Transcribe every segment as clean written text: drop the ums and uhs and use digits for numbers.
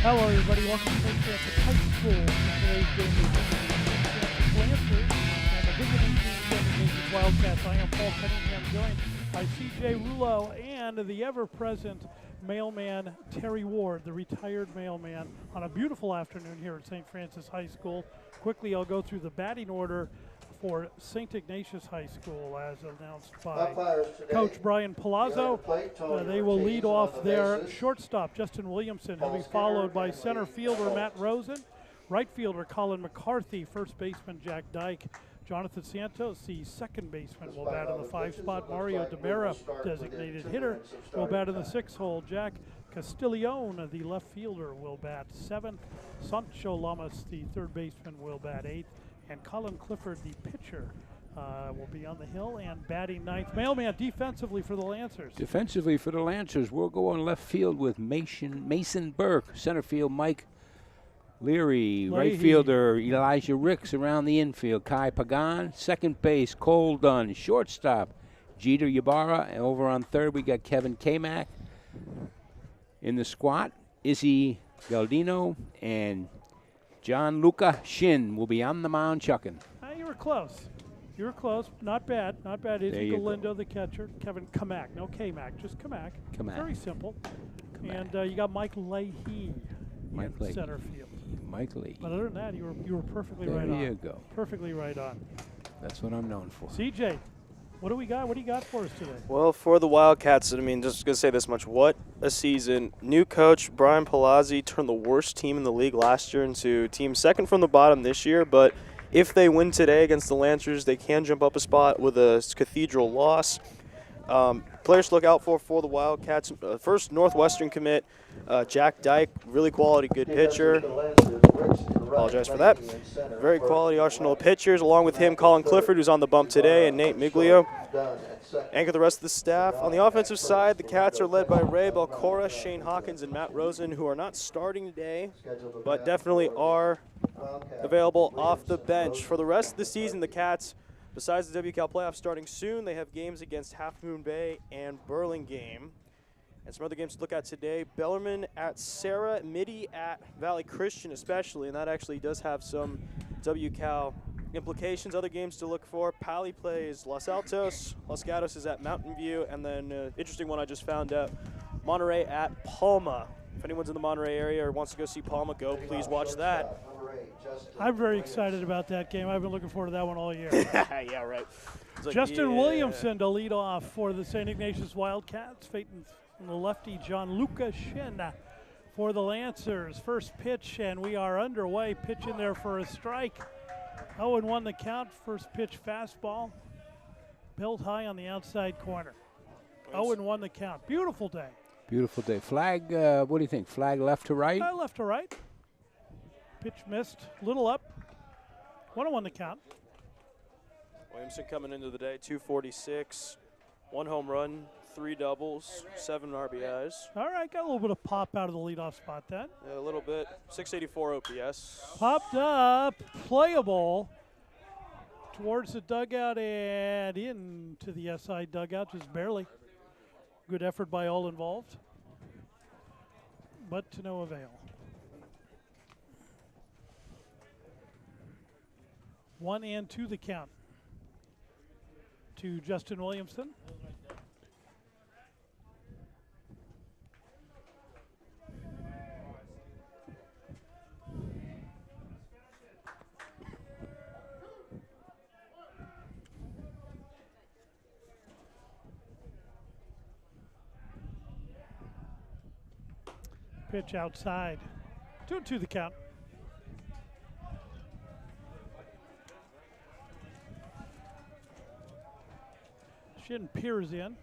Hello, everybody. Welcome to Santos High School. Today's game is Santos Lancers and the visiting team, Ignatius Wildcats. I am Paul Cunningham, joined by C.J. Rouleau and the ever-present mailman Terry Ward, the retired mailman, on a beautiful afternoon here at St. Francis High School. Quickly, I'll go through the batting order for St. Ignatius High School, as announced by Coach Brian Palazzo. They will lead off their shortstop, Justin Williamson. He'll be followed by center fielder Matt Rosen, right fielder Collin McCarthy, first baseman Jack Dyke, Jonathan Santos, the second baseman, will bat in the 5 spot. Mario DeBera, designated hitter, will bat in the 6 hole. Jack Castiglione, the left fielder, will bat 7th. Sancho Lamas, the third baseman, will bat 8th. And Colin Clifford, the pitcher, will be on the hill and batting 9th. Mailman defensively for the Lancers. Defensively for the Lancers, we'll go on left field with Mason Burke, center field Mike Leary, right fielder Elijah Ricks, around the infield Kai Pagan, second base Cole Dunn, shortstop Jeter Ybarra, and over on third we got Kevin Kamak. In the squat, Izzy Galdino and John Luca Shin will be on the mound chucking. You were close. You were close. Not bad. Not bad. Izzy Galindo, the catcher. Kevin Kamak. No Kamak, just Kamak. Very simple. Kamak. And you got Mike Leahy in center field. Mike Leahy. But other than that, you were perfectly right on. There you go. Perfectly right on. That's what I'm known for. CJ, what do we got? What do you got for us today? Well, for the Wildcats, I mean, just going to say this much. What a season. New coach Brian Palazzi turned the worst team in the league last year into team second from the bottom this year. But if they win today against the Lancers, they can jump up a spot with a Cathedral loss. Players to look out for the Wildcats. First, Northwestern commit, Jack Dyke, really quality, good pitcher. Apologize for that. Very quality arsenal of pitchers. Along with him, Colin Clifford, who's on the bump today, and Nate Miglio. Anchor the rest of the staff. On the offensive side, the Cats are led by Ray Belcora, Shane Hawkins, and Matt Rosen, who are not starting today, but definitely are available off the bench. For the rest of the season, the Cats, besides the WCAL playoffs starting soon, they have games against Half Moon Bay and Burlingame. And some other games to look at today. Bellarmine at Sarah, Mitty at Valley Christian especially, and that actually does have some WCAL implications. Other games to look for. Pali plays Los Altos. Los Gatos is at Mountain View. And then interesting one I just found out, Monterey at Palma. If anyone's in the Monterey area or wants to go see Palma, go please watch that. I'm very excited about that game. I've been looking forward to that one all year. Yeah, right. Like, Justin Williamson to lead off for the St. Ignatius Wildcats. Peyton and the lefty John Luca Shin for the Lancers. First pitch, and we are underway. Pitch in there for a strike. 0-1 the count. First pitch fastball. Built high on the outside corner. 0-1 the count. Beautiful day. Beautiful day. Flag, what do you think? Flag left to right? Left to right. Pitch missed. Little up. 1-1 the count. Williamson coming into the day, 246. 1 home run, 3 doubles, 7 RBIs. All right, got a little bit of pop out of the leadoff spot then. Yeah, a little bit. 684 OPS. Popped up, playable towards the dugout and into the SI dugout, just barely. Good effort by all involved, but to no avail. 1-2 the count to Justin Williamson. Pitch outside. 2-2 the count. Shin peers in.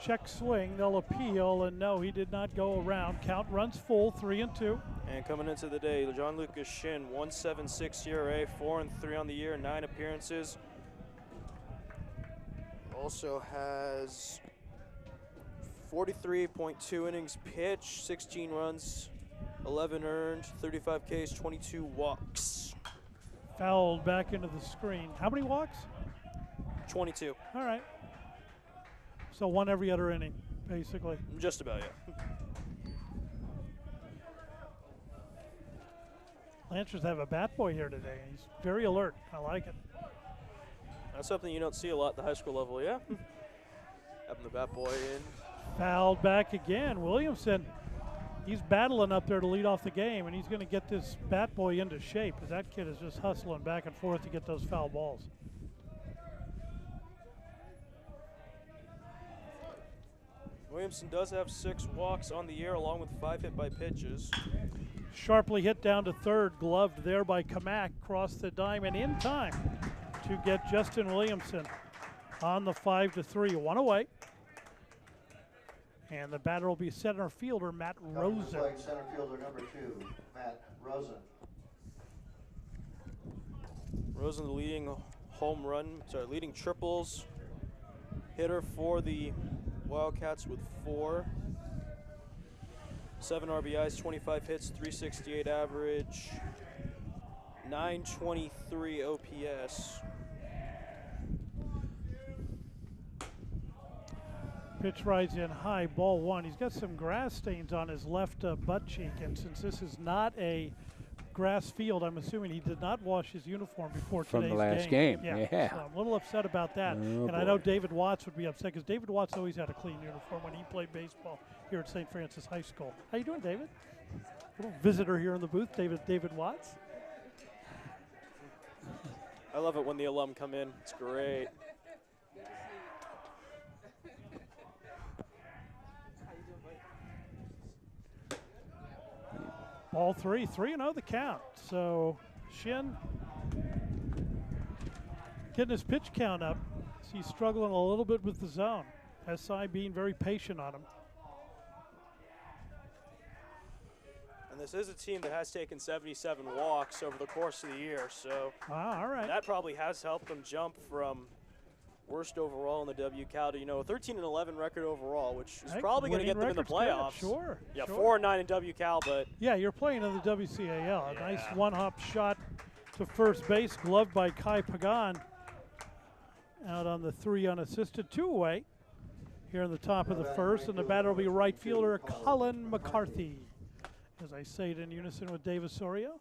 Check swing, they'll appeal, and no, he did not go around. Count runs full, 3-2. And coming into the day, John Lucas Shin, 1.76 ERA, 4-3 on the year, 9 appearances. Also has 43.2 innings pitched, 16 runs, 11 earned, 35 Ks, 22 walks. Fouled back into the screen. How many walks? 22. All right. So one every other inning. basically. Just about, yeah. Lancers have a bat boy here today. He's very alert. I like it. That's something you don't see a lot at the high school level, yeah. Having the bat boy in. Fouled back again. Williamson, he's battling up there to lead off the game, and he's going to get this bat boy into shape, because that kid is just hustling back and forth to get those foul balls. Williamson does have 6 walks on the year, along with 5 hit by pitches. Sharply hit down to third, gloved there by Kamak, crossed the diamond in time to get Justin Williamson on the 5-3, 1 away. And the batter will be center fielder Matt Rosen. Center fielder number 2, Matt Rosen. Rosen, the leading triples hitter for the Wildcats with 4. 7 RBIs, 25 hits, 368 average, 923 OPS. Pitch rides in high, ball 1. He's got some grass stains on his left butt cheek, and since this is not a grass field, I'm assuming he did not wash his uniform before today's game. From the last game, yeah. So I'm a little upset about that. Oh, and I know David Watts would be upset, because David Watts always had a clean uniform when he played baseball here at St. Francis High School. How you doing, David? A little visitor here in the booth, David Watts. I love it when the alum come in. It's great. Ball 3, 3-0 the count. So Shin getting his pitch count up. So he's struggling a little bit with the zone. SI being very patient on him. And this is a team that has taken 77 walks over the course of the year, so all right. That probably has helped them jump from worst overall in the WCAL to, a 13-11 record overall, which is probably going to get them in the playoffs. Good. Sure. Yeah, sure. 4-9 in WCAL, but yeah, you're playing in the WCAL. A nice one-hop shot to first base, gloved by Kai Pagan. Out on the 3 unassisted, 2 away. Here in the top of the first, and the batter will be right fielder Collin McCarthy. As I say it in unison with Dave Osorio.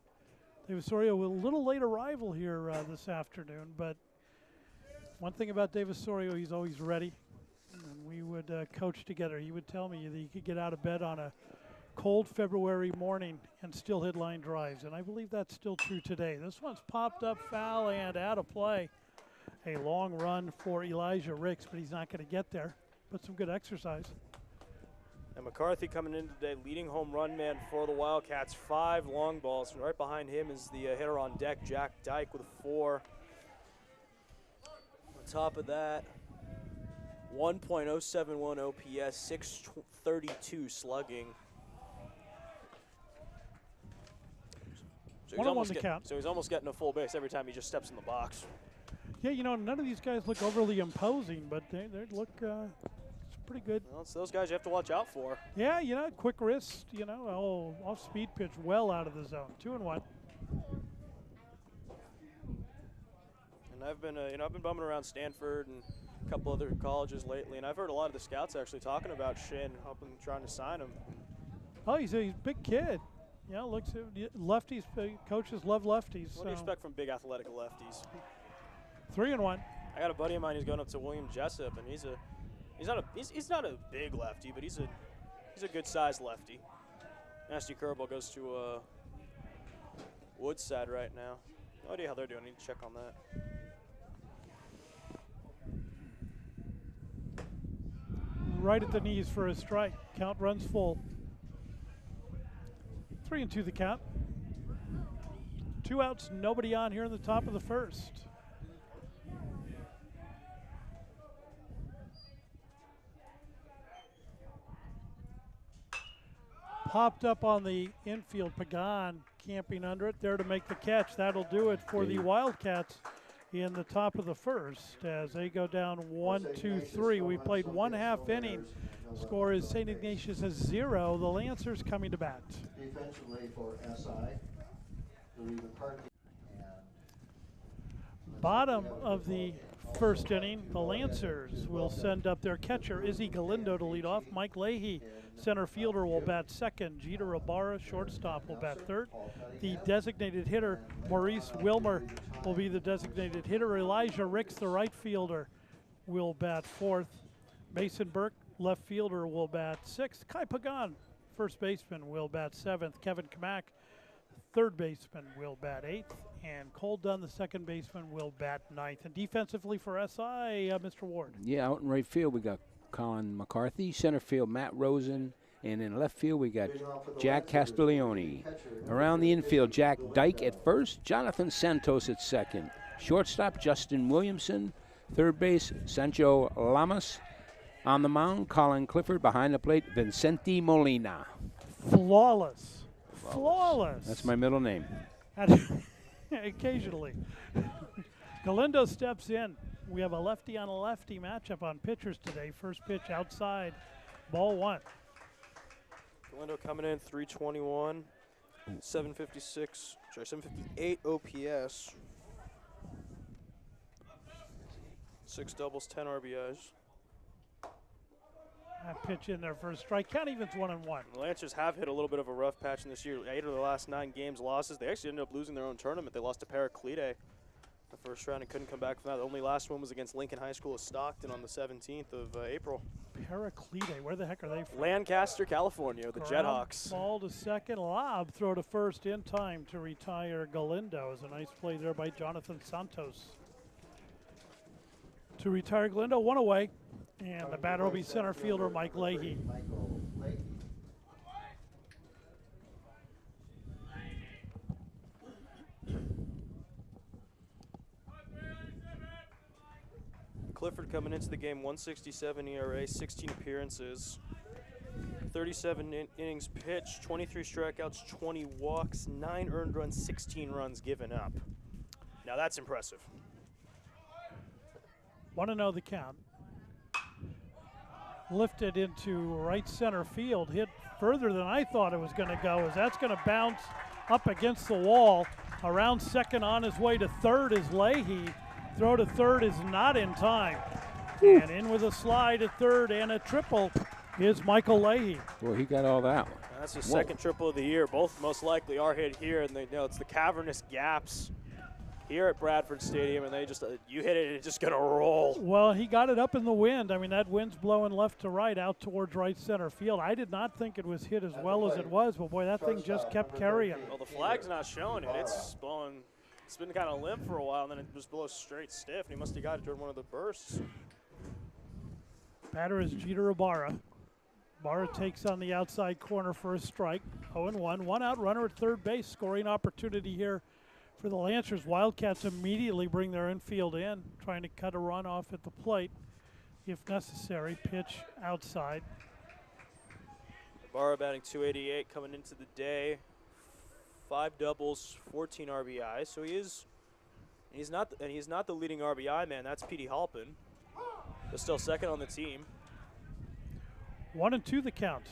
Dave Osorio, a little late arrival here this afternoon, but one thing about Dave Osorio, he's always ready. And we would coach together. He would tell me that he could get out of bed on a cold February morning and still hit line drives, and I believe that's still true today. This one's popped up foul and out of play. A long run for Elijah Ricks, but he's not going to get there. But some good exercise. And McCarthy coming in today, leading home run man for the Wildcats, 5 long balls. And right behind him is the hitter on deck, Jack Dyke, with 4. On top of that, 1.071 OPS, 632 slugging. So he's almost getting a full base every time he just steps in the box. Yeah, none of these guys look overly imposing, but they look it's pretty good. Well, it's those guys you have to watch out for. Yeah, quick wrist, off-speed pitch well out of the zone. 2-1. And I've been bumming around Stanford and a couple other colleges lately, and I've heard a lot of the scouts actually talking about Shin, trying to sign him. Oh, he's a big kid. Yeah, looks lefties. Coaches love lefties. What do you expect from big athletic lefties? 3-1. I got a buddy of mine who's going up to William Jessup, and he's not a big lefty, but he's a good sized lefty. Nasty curveball goes to Woodside right now. No idea how they're doing. I need to check on that. Right at the knees for a strike. Count runs full. 3-2 the count. 2 outs, nobody on here in the top of the first. Popped up on the infield. Pagan camping under it, there to make the catch. That'll do it for the Wildcats in the top of the first as they go down 1-2-3. We played 1/2 inning. Score is St. Ignatius has 0. The Lancers coming to bat. Defensively for SI, Louis McCarthy. Bottom of the First inning, the Lancers will send up their catcher, Izzy Galindo, to lead off. Mike Leahy, center fielder, will bat second. Jeter Ibarra, shortstop, will bat third. The designated hitter, Maurice Wilmer, will be the designated hitter. Elijah Ricks, the right fielder, will bat fourth. Mason Burke, left fielder, will bat sixth. Kai Pagan, first baseman, will bat seventh. Kevin Kamak, third baseman, will bat eighth. And Cole Dunn, the second baseman, will bat ninth. And defensively for SI, Mr. Ward. Yeah, out in right field we got Collin McCarthy, center field Matt Rosen, and in left field we got Jack Castiglione. Around the infield, Jack Dyke at first, Jonathan Santos at second. Shortstop, Justin Williamson. Third base, Sancho Lamas. On the mound, Colin Clifford. Behind the plate, Vincente Molina. Flawless. Flawless. That's my middle name. Occasionally. Galindo steps in. We have a lefty on a lefty matchup on pitchers today. First pitch outside, ball one. Galindo coming in 321, 758 OPS. 6 doubles, 10 RBIs. That pitch in there for a strike. Count even's 1-1. The Lancers have hit a little bit of a rough patch in this year. 8 of the last 9 games losses. They actually ended up losing their own tournament. They lost to Paraclete the first round and couldn't come back from that. The only last one was against Lincoln High School of Stockton on the 17th of April. Paraclete, where the heck are they from? Lancaster, California, the Jethawks. Ball to second, lob, throw to first in time to retire Galindo. It was a nice play there by Jonathan Santos. To retire Galindo, one away. And the batter will be center fielder Mike Leahy. Clifford coming into the game, 167 ERA, 16 appearances, 37 innings pitched, 23 strikeouts, 20 walks, 9 earned runs, 16 runs given up. Now that's impressive. Want to know the count. Lifted into right center field, hit further than I thought it was going to go, as that's going to bounce up against the wall. Around second, on his way to third is Leahy. Throw to third is not in time. And in with a slide at third and a triple is Michael Leahy. Well, he got all that one. That's his second triple of the year. Both most likely are hit here, and it's the cavernous gaps here at Bradford Stadium, and they just you hit it and it's just gonna roll. Well, he got it up in the wind. I mean, that wind's blowing left to right out towards right center field. I did not think it was hit as well as it was, but boy, that thing just kept carrying. Well, the flag's not showing it. It's blowing. It's been kind of limp for a while, and then it just blows straight stiff, and he must have got it during one of the bursts. Batter is Jeter Ibarra. Ibarra takes on the outside corner for a strike. 0-1. One out runner at third base. Scoring opportunity here for the Lancers. Wildcats immediately bring their infield in, trying to cut a run off at the plate if necessary. Pitch outside. Ibarra batting .288 coming into the day. 5 doubles, 14 RBIs. So he's not the leading RBI man. That's Petey Halpin. They're still second on the team. 1-2 the count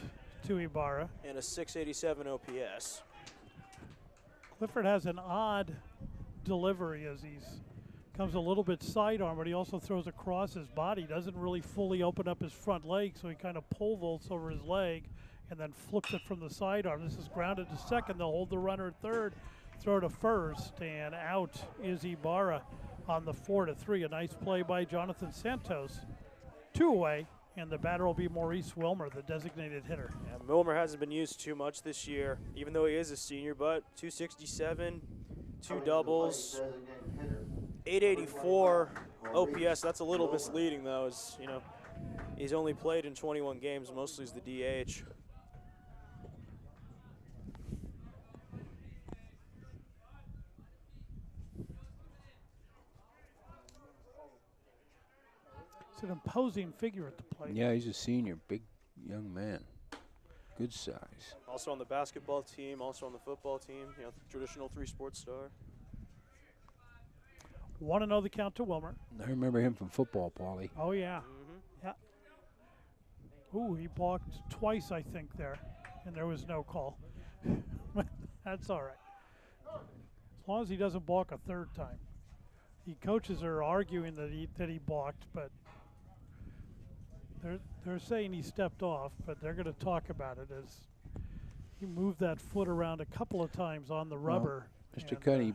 to Ibarra. And a 687 OPS. Clifford has an odd delivery as he's comes a little bit sidearm, but he also throws across his body. Doesn't really fully open up his front leg, so he kind of pole vaults over his leg and then flips it from the sidearm. This is grounded to second. They'll hold the runner at third, throw to first, and out is Ibarra on the 4-3. A nice play by Jonathan Santos. 2 away, and the batter will be Maurice Wilmer, the designated hitter. Yeah, Wilmer hasn't been used too much this year, even though he is a senior, but 267, 2 doubles, 884 OPS. That's a little misleading, though, as he's only played in 21 games, mostly as the DH. It's an imposing figure at the plate. Yeah, he's a senior, big young man, good size. Also on the basketball team, also on the football team, traditional 3-sport star. 1-0 the count to Wilmer. I remember him from football, Paulie. Oh, yeah. Mm-hmm. Yeah. Ooh, he balked twice, I think, there, and there was no call. That's all right. As long as he doesn't balk a third time. The coaches are arguing that he balked, but they're saying he stepped off, but they're going to talk about it as he moved that foot around a couple of times on the rubber. Mr. Cuddy,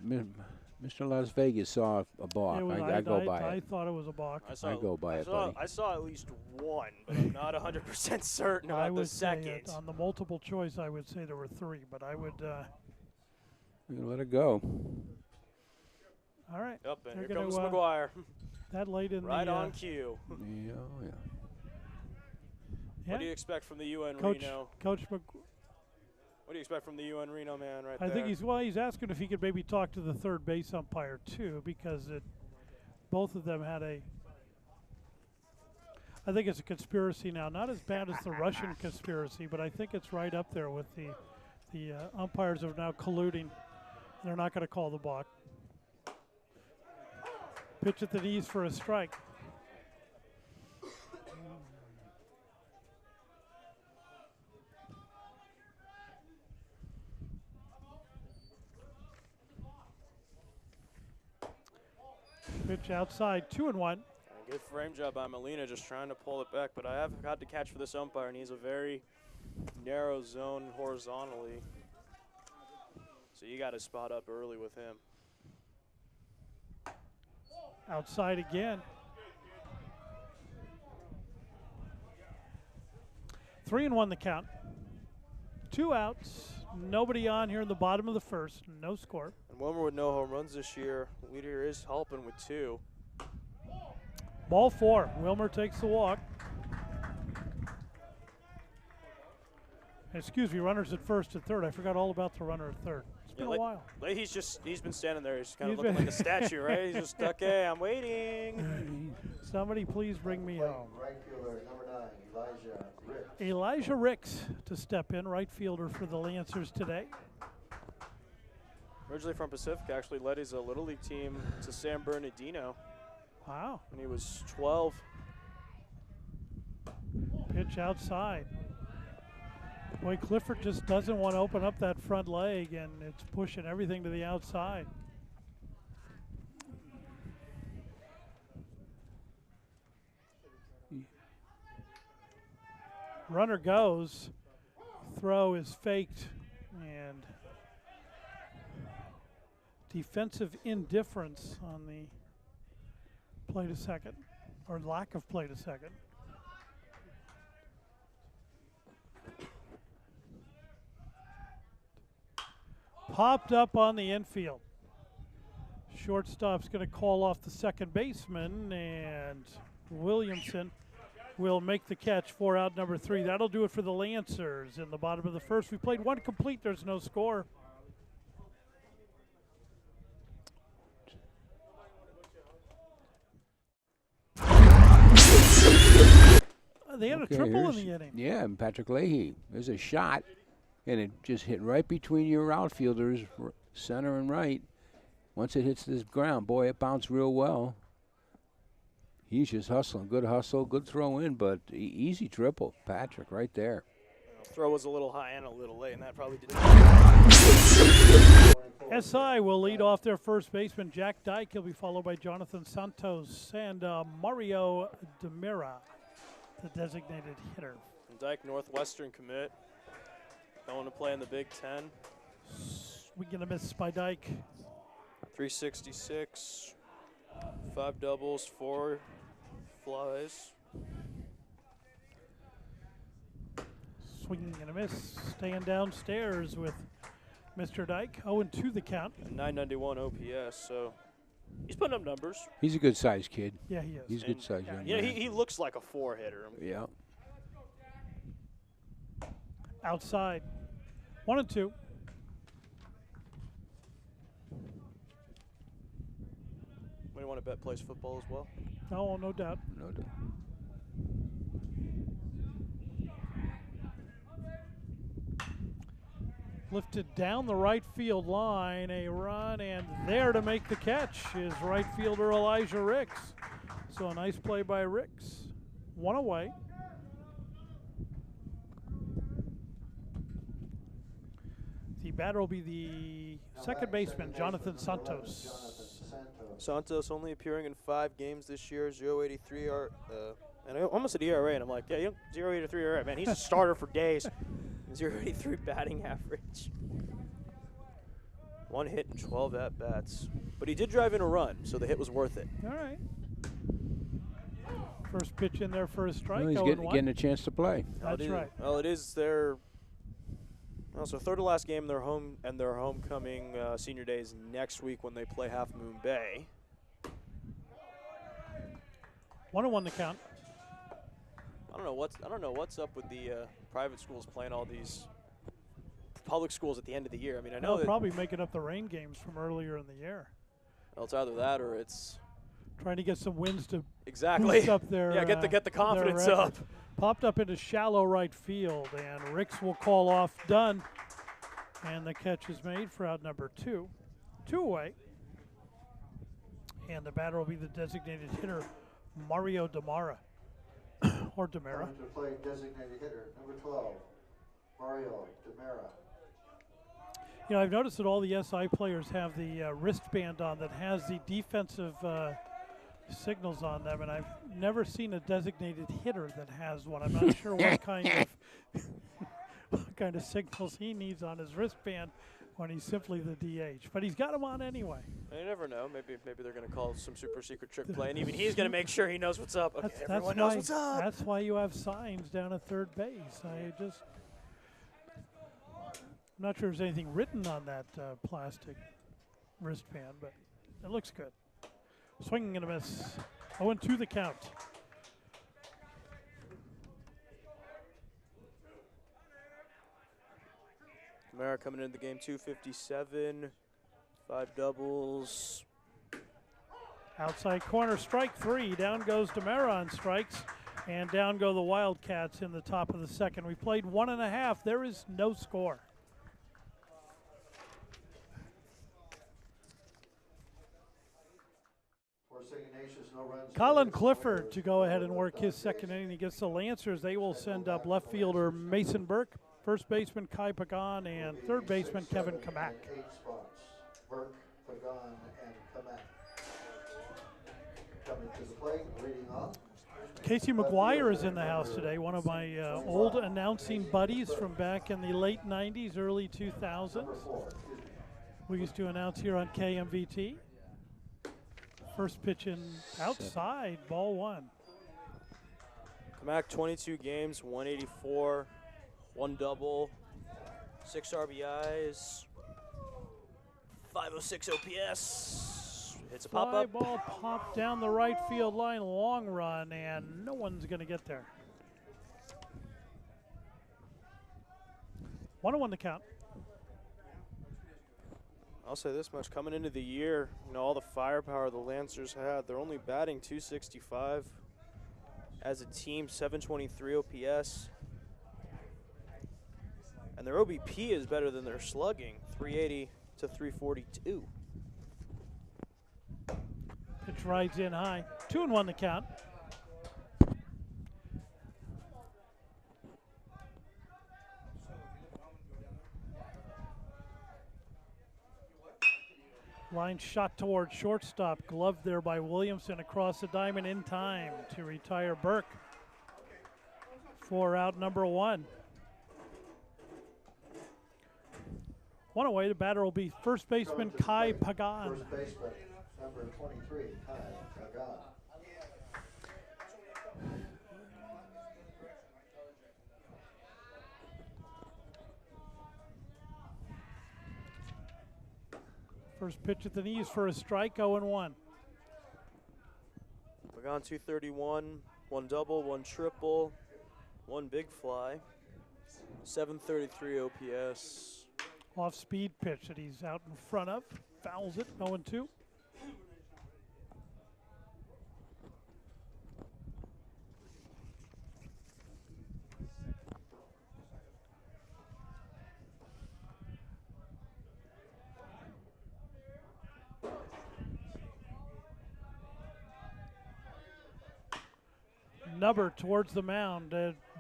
Mr. Las Vegas saw a balk. I go by it. I thought it was a balk. I go by it, buddy. I saw at least one, but I'm not 100% certain about the second. On the multiple choice, I would say there were 3, but I would. We're gonna let it go. All right. Up, and here comes McGuire. That late in right the on cue. Yeah. What do you expect from the UN Coach, Reno? Coach What do you expect from the UN Reno man right I there? think he's asking if he could maybe talk to the third base umpire too, because both of them had I think it's a conspiracy now, not as bad as the Russian conspiracy, but I think it's right up there with the umpires are now colluding. They're not going to call the balk. Pitch at the knees for a strike. Pitch outside, 2-1. Good frame job by Molina, just trying to pull it back, but I have got to catch for this umpire, and he's a very narrow zone horizontally. So you got to spot up early with him. Outside again. 3-1 the count. 2 outs. Nobody on here in the bottom of the first. No score. And Wilmer with no home runs this year. Leader is helping with 2. Ball 4. Wilmer takes the walk. Excuse me, runners at first and third. I forgot all about the runner at third. It's been a while. He's been standing there. He's kind of looking like a statue, right? He's just, okay, I'm waiting. Somebody please bring me home. Right fielder, number 9, Elijah Ricks. Elijah Ricks to step in, right fielder for the Lancers today. Originally from Pacific, actually led his Little League team to San Bernardino. Wow. When he was 12. Pitch outside. Boy, Clifford just doesn't want to open up that front leg, and it's pushing everything to the outside. Runner goes. Throw is faked, and defensive indifference on the play to second, or lack of play to second. Popped up on the infield. Shortstop's going to call off the second baseman, and Williamson will make the catch for out number 3. That'll do it for the Lancers in the bottom of the first. We played 1 complete. There's no score. They had a triple in the inning. Yeah, and Patrick Leahy. There's a shot, and it just hit right between your outfielders, center and right. Once it hits this ground, boy, it bounced real well. He's just hustling. Good hustle, good throw in, but easy triple. Patrick right there. Throw was a little high and a little late, and that probably did it. SI will lead off their first baseman, Jack Dyke. He'll be followed by Jonathan Santos and Mario Demira, the designated hitter. And Dyke, Northwestern commit. Going to play in the Big Ten. We're going to miss by Dyke. 366, 5 doubles, 4 flies. Swinging and a miss. Staying downstairs with Mr. Dyke. 0-2 the count. And 991 OPS, so he's putting up numbers. He's a good sized kid. Yeah, he is. He's a good sized young Yeah, man. he looks like a 4 hitter. Yeah. Outside. 1-2. When you want to bet plays football as well? Oh, no doubt. No doubt. Lifted down the right field line, a run, and there to make the catch is right fielder Elijah Ricks. So a nice play by Ricks. 1 away. The batter will be the second baseman, Jonathan Santos. Santos only appearing in 5 games this year, 0.83 and I almost said ERA, and I'm like, yeah, 0.83 ERA, man. He's a starter for days. 0.83 batting average. 1 hit and 12 at-bats. But he did drive in a run, so the hit was worth it. All right. First pitch in there for a strike. Well, he's getting a chance to play. That's right. Well, it is their third to last game. Their homecoming senior day is next week when they play Half Moon Bay. 1-1 the count. I don't know what's up with the private schools playing all these public schools at the end of the year. I mean, I know they'll probably making up the rain games from earlier in the year. Well, it's either that or it's trying to get some wins to exactly up their get the confidence up. Popped up into shallow right field, and Ricks will call off Dunn, and the catch is made for out number 2. 2 away, and the batter will be the designated hitter, Mario Demara. Or Demara. Coming to play designated hitter, number 12, Mario Demara. You know, I've noticed that all the SI players have the wristband on that has the defensive signals on them, and I've never seen a designated hitter that has one. I'm not sure what kind of what kind of signals he needs on his wristband when he's simply the DH. But he's got them on anyway. You never know. Maybe they're going to call some super secret trick play, and even he's going to make sure he knows what's up. Okay, everyone knows what's up. That's why you have signs down at third base. I'm not sure there's anything written on that plastic wristband, but it looks good. Swinging and a miss. 0-2 the count. Kamara coming into the game, 257, 5 doubles. Outside corner, strike 3. Down goes Demara on strikes, and down go the Wildcats in the top of the second. We played 1.5. There is no score. Collin Clifford to go ahead and work his second inning against the Lancers. They will send up left fielder Mason Burke, first baseman Kai Pagan, and third baseman Kevin Kamak. 8 spots, Burke, Pagan, and Kamak. Coming to the plate, leading off. Casey McGuire is in the house today, one of my old announcing buddies from back in the late 90s, early 2000s. We used to announce here on KMVT. First pitch in outside, ball 1. Kamak, 22 games, 184, 1 double, 6 RBIs, 506 OPS. Hits a pop Fly up. ball popped down the right field line, long run, and no one's going to get there. 1-1 to count. I'll say this much, coming into the year, all the firepower the Lancers had, they're only batting 265 as a team, 723 OPS. And their OBP is better than their slugging, 380 to 342. Pitch rides in high. 2-1 to count. Line shot towards shortstop, gloved there by Williamson across the diamond in time to retire Burke for out number 1. 1 away, the batter will be first baseman Kai Pagan. First baseman, number 23, Kai Pagan. First pitch at the knees for a strike, 0-1. Pagan 231, 1 double, 1 triple, 1 big fly, 733 OPS. Off-speed pitch that he's out in front of. Fouls it, 0-2. Nubber towards the mound.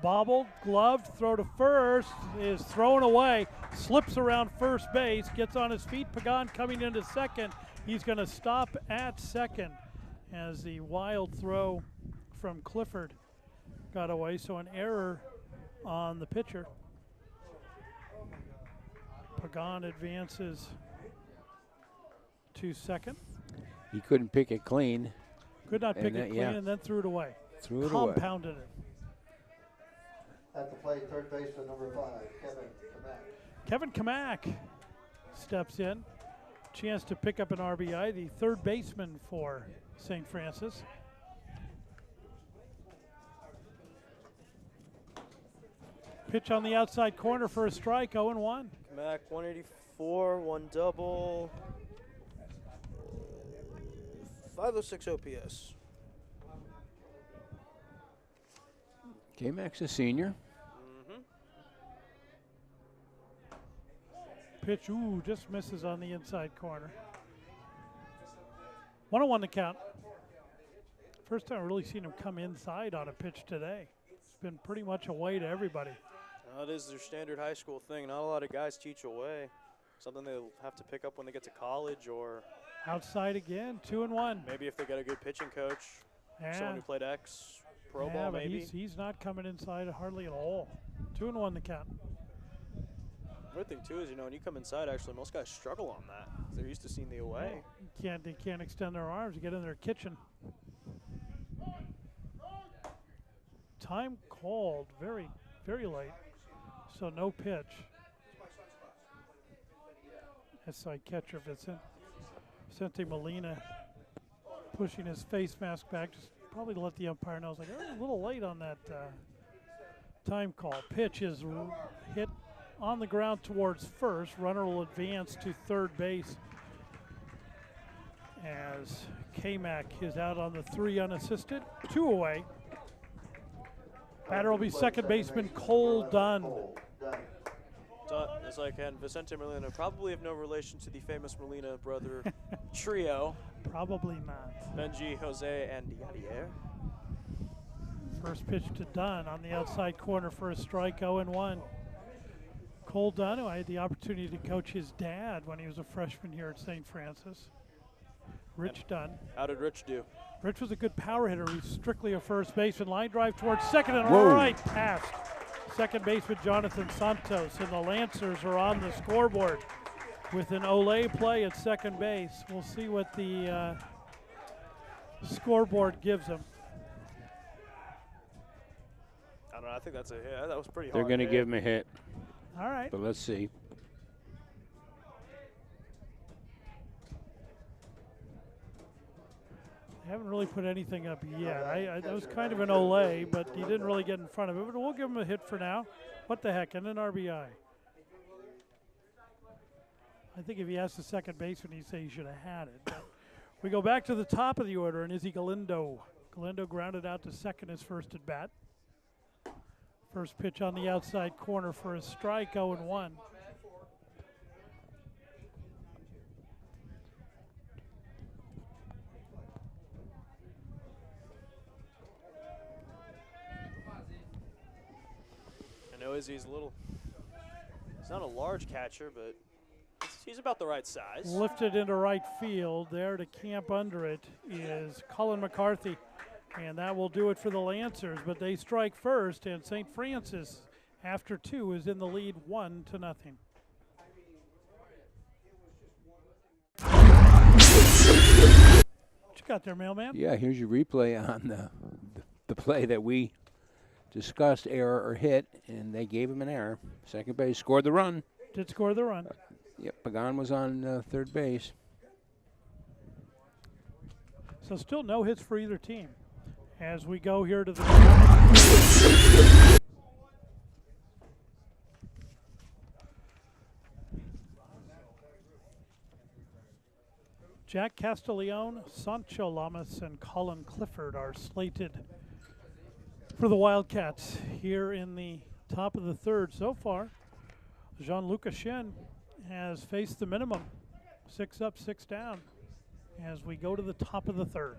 bobbled, gloved, throw to first, is thrown away, slips around first base, gets on his feet. Pagan coming into second. He's going to stop at second as the wild throw from Clifford got away, so an error on the pitcher. Pagan advances to second. He couldn't pick it clean. Could not pick it clean, and then threw it away. Threw it away. Compounded it. At the plate, third baseman, number 5, Kevin Kevin Kamak. Kamak steps in. Chance to pick up an RBI, the third baseman for St. Francis. Pitch on the outside corner for a strike, 0-1. Kamak 184, 1 double, 506 OPS. K-Mac's a senior. Pitch, just misses on the inside corner. 1-1 to count. First time I've really seen him come inside on a pitch today. It's been pretty much away to everybody. It is their standard high school thing. Not a lot of guys teach away. Something they'll have to pick up when they get to college, or outside again, 2-1. maybe if they got a good pitching coach, someone who played Pro ball but maybe. He's not coming inside hardly at all. 2-1 to count. Good thing too is, when you come inside, actually most guys struggle on that. They're used to seeing the away. They can't extend their arms to get in their kitchen. Time called very, very late, so no pitch. Side catcher Vicente Molina pushing his face mask back, just probably to let the umpire know. It's like, a little late on that time call. Pitch is hit on the ground towards first. Runner will advance to third base as K-Mac is out on the 3 unassisted. 2 away. Batter will be second baseman Cole Dunn. As I can, Vicente Molina, probably of no relation to the famous Molina brother trio. Probably not. Benji, Jose, and Yadier. First pitch to Dunn on the outside corner for a strike, 0-1. Cole Dunn, who I had the opportunity to coach his dad when he was a freshman here at St. Francis. Rich Dunn. How did Rich do? Rich was a good power hitter. He's strictly a first baseman. Line drive towards second and Whoa. right past second baseman Jonathan Santos. And the Lancers are on the scoreboard with an Olay play at second base. We'll see what the scoreboard gives them. I don't know. I think that's a hit. That was pretty They're hard. going to give him a hit. All right. But let's see. They haven't really put anything up yet. That was kind of an Olay, but he didn't really get in front of it. But we'll give him a hit for now. What the heck, and an RBI. I think if he asked the second baseman, he'd say he should have had it. But we go back to the top of the order, and Izzy Galindo. Galindo grounded out to second his first at bat. First pitch on the outside corner for a strike, 0-1. I know Izzy's he's not a large catcher, but he's about the right size. Lifted into right field. There to camp under it is Collin McCarthy. And that will do it for the Lancers, but they strike first, and St. Francis, after 2, is in the lead 1-0. What you got there, mailman? Yeah, here's your replay on the play that we discussed, error or hit, and they gave him an error. Second base scored the run. Did score the run. Yep, Pagan was on third base. So still no hits for either team. As we go here to the Jack Castiglione, Sancho Lamas, and Colin Clifford are slated for the Wildcats here in the top of the third. So far, Jean-Luc Chen has faced the minimum. 6 up, 6 down as we go to the top of the third.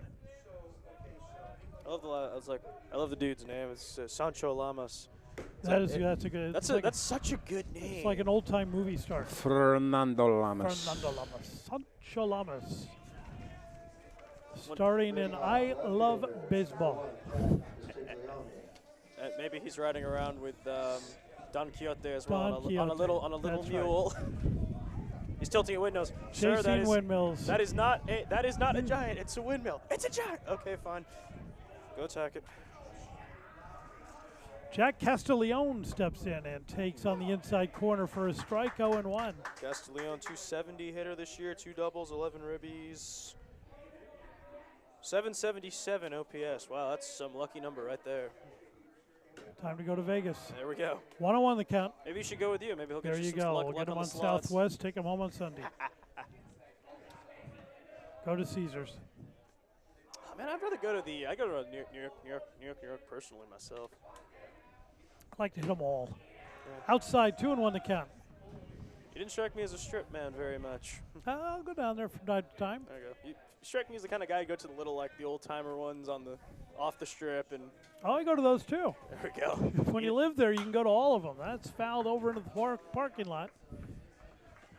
I love the dude's name. It's Sancho Lamas. That's a good. That's such a good name. It's like an old-time movie star. Fernando Lamas. Fernando Lamas. Sancho Lamas. Starring in I Love Baseball. Maybe he's riding around with Don Quixote as well Don on a little That's mule. Right. He's tilting at windmills. Chasing Sir, that is windmills. That is not a giant. It's a windmill. It's a giant. Okay, fine. Go attack it. Jack Castiglione steps in and takes on the inside corner for a strike, 0-1. Castiglione, 270 hitter this year, 2 doubles, 11 ribbies, 777 OPS. Wow, that's some lucky number right there. Time to go to Vegas. There we go. 1-1 the count. Maybe you should go with you. Maybe he'll get There you some go. luck, We'll luck get him on on the slots. Southwest, take him home on Sunday. Go to Caesars. Oh, man, I'd rather go to New York personally myself. I like to hit them all. Yeah. Outside, 2-1 the count. You didn't strike me as a strip man very much. I'll go down there from time to time. There you go. You strike me as the kind of guy who go to the little, like the old timer ones on the off the strip, and Oh, I go to those too. there we go. When you live there, you can go to all of them. That's fouled over into the parking lot.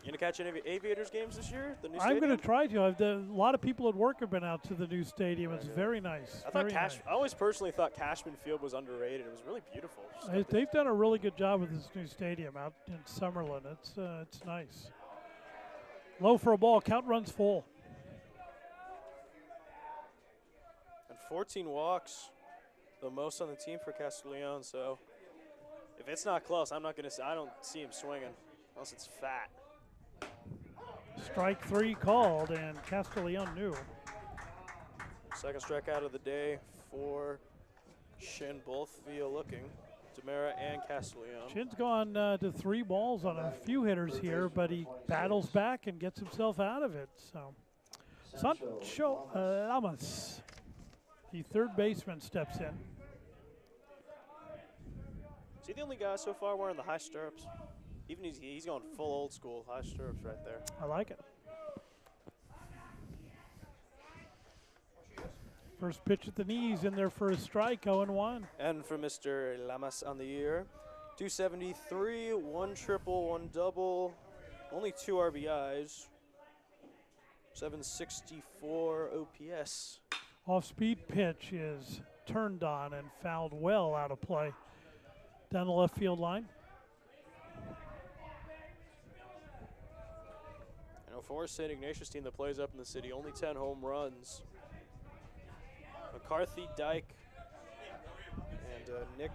You gonna catch any Aviators games this year? The new I'm stadium? going to try to. A lot of people at work have been out to the new stadium. It's very nice. I always personally thought Cashman Field was underrated. It was really beautiful. They've done a really good job with this new stadium out in Summerlin. It's nice. Low for a ball. Count runs full. And 14 walks, the most on the team for Castiglione. So if it's not close, I'm not going to say. I don't see him swinging unless it's fat. Strike 3 called, and Castiglione knew. Second strikeout of the day for Shin, both via looking. Demera and Castiglione. Shin's gone to 3 balls on a few hitters here, but he battles back and gets himself out of it. So, Sancho Lamas, the third baseman, steps in. Is he the only guy so far wearing the high stirrups? Even he's going full old school, high stirrups right there. I like it. First pitch at the knees in there for a strike, 0-1. And for Mr. Lamas on the year, 273, 1 triple, 1 double, only 2 RBIs, 764 OPS. Off-speed pitch is turned on and fouled well out of play down the left field line. For St. Ignatius team that plays up in the city, only 10 home runs. McCarthy, Dyke, and Nick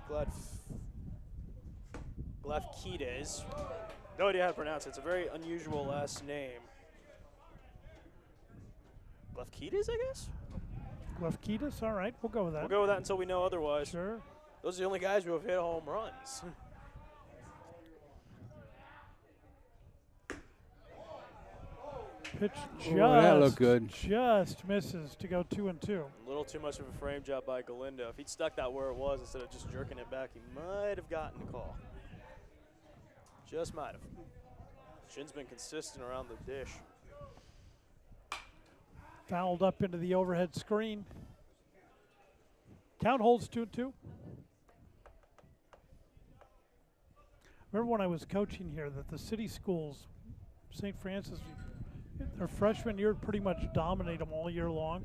Glavkides. No idea how to pronounce it. It's a very unusual last name. Glavkides, I guess? Glavkides, all right, we'll go with that. We'll go with that until we know otherwise. Sure. Those are the only guys who have hit home runs. Pitch that looked good. Just misses to go 2-2. A little too much of a frame job by Galindo. If he'd stuck that where it was instead of just jerking it back, he might have gotten the call. Just might have. Shin's been consistent around the dish. Fouled up into the overhead screen. Count holds 2-2. Remember when I was coaching here that the city schools, St. Francis, their freshman year pretty much dominate them all year long.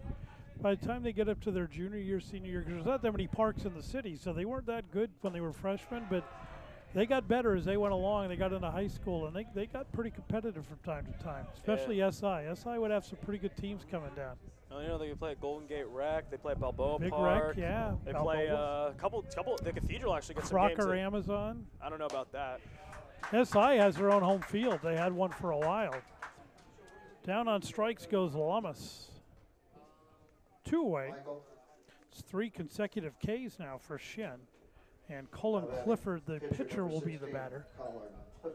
By the time they get up to their junior year, senior year, because there's not that many parks in the city, so they weren't that good when they were freshmen, but they got better as they went along. They got into high school, and they got pretty competitive from time to time, especially SI. SI would have some pretty good teams coming down. Oh, you know, they play at Golden Gate Rec. They play at Balboa Big Park. Rec, yeah. They Balboa. play a couple. The Cathedral actually gets Crocker some games. Amazon. I don't know about that. SI has their own home field. They had one for a while. Down on strikes goes Lamas. 2 away. It's 3 consecutive Ks now for Shin. And Colin Clifford, the pitcher, will be the batter. You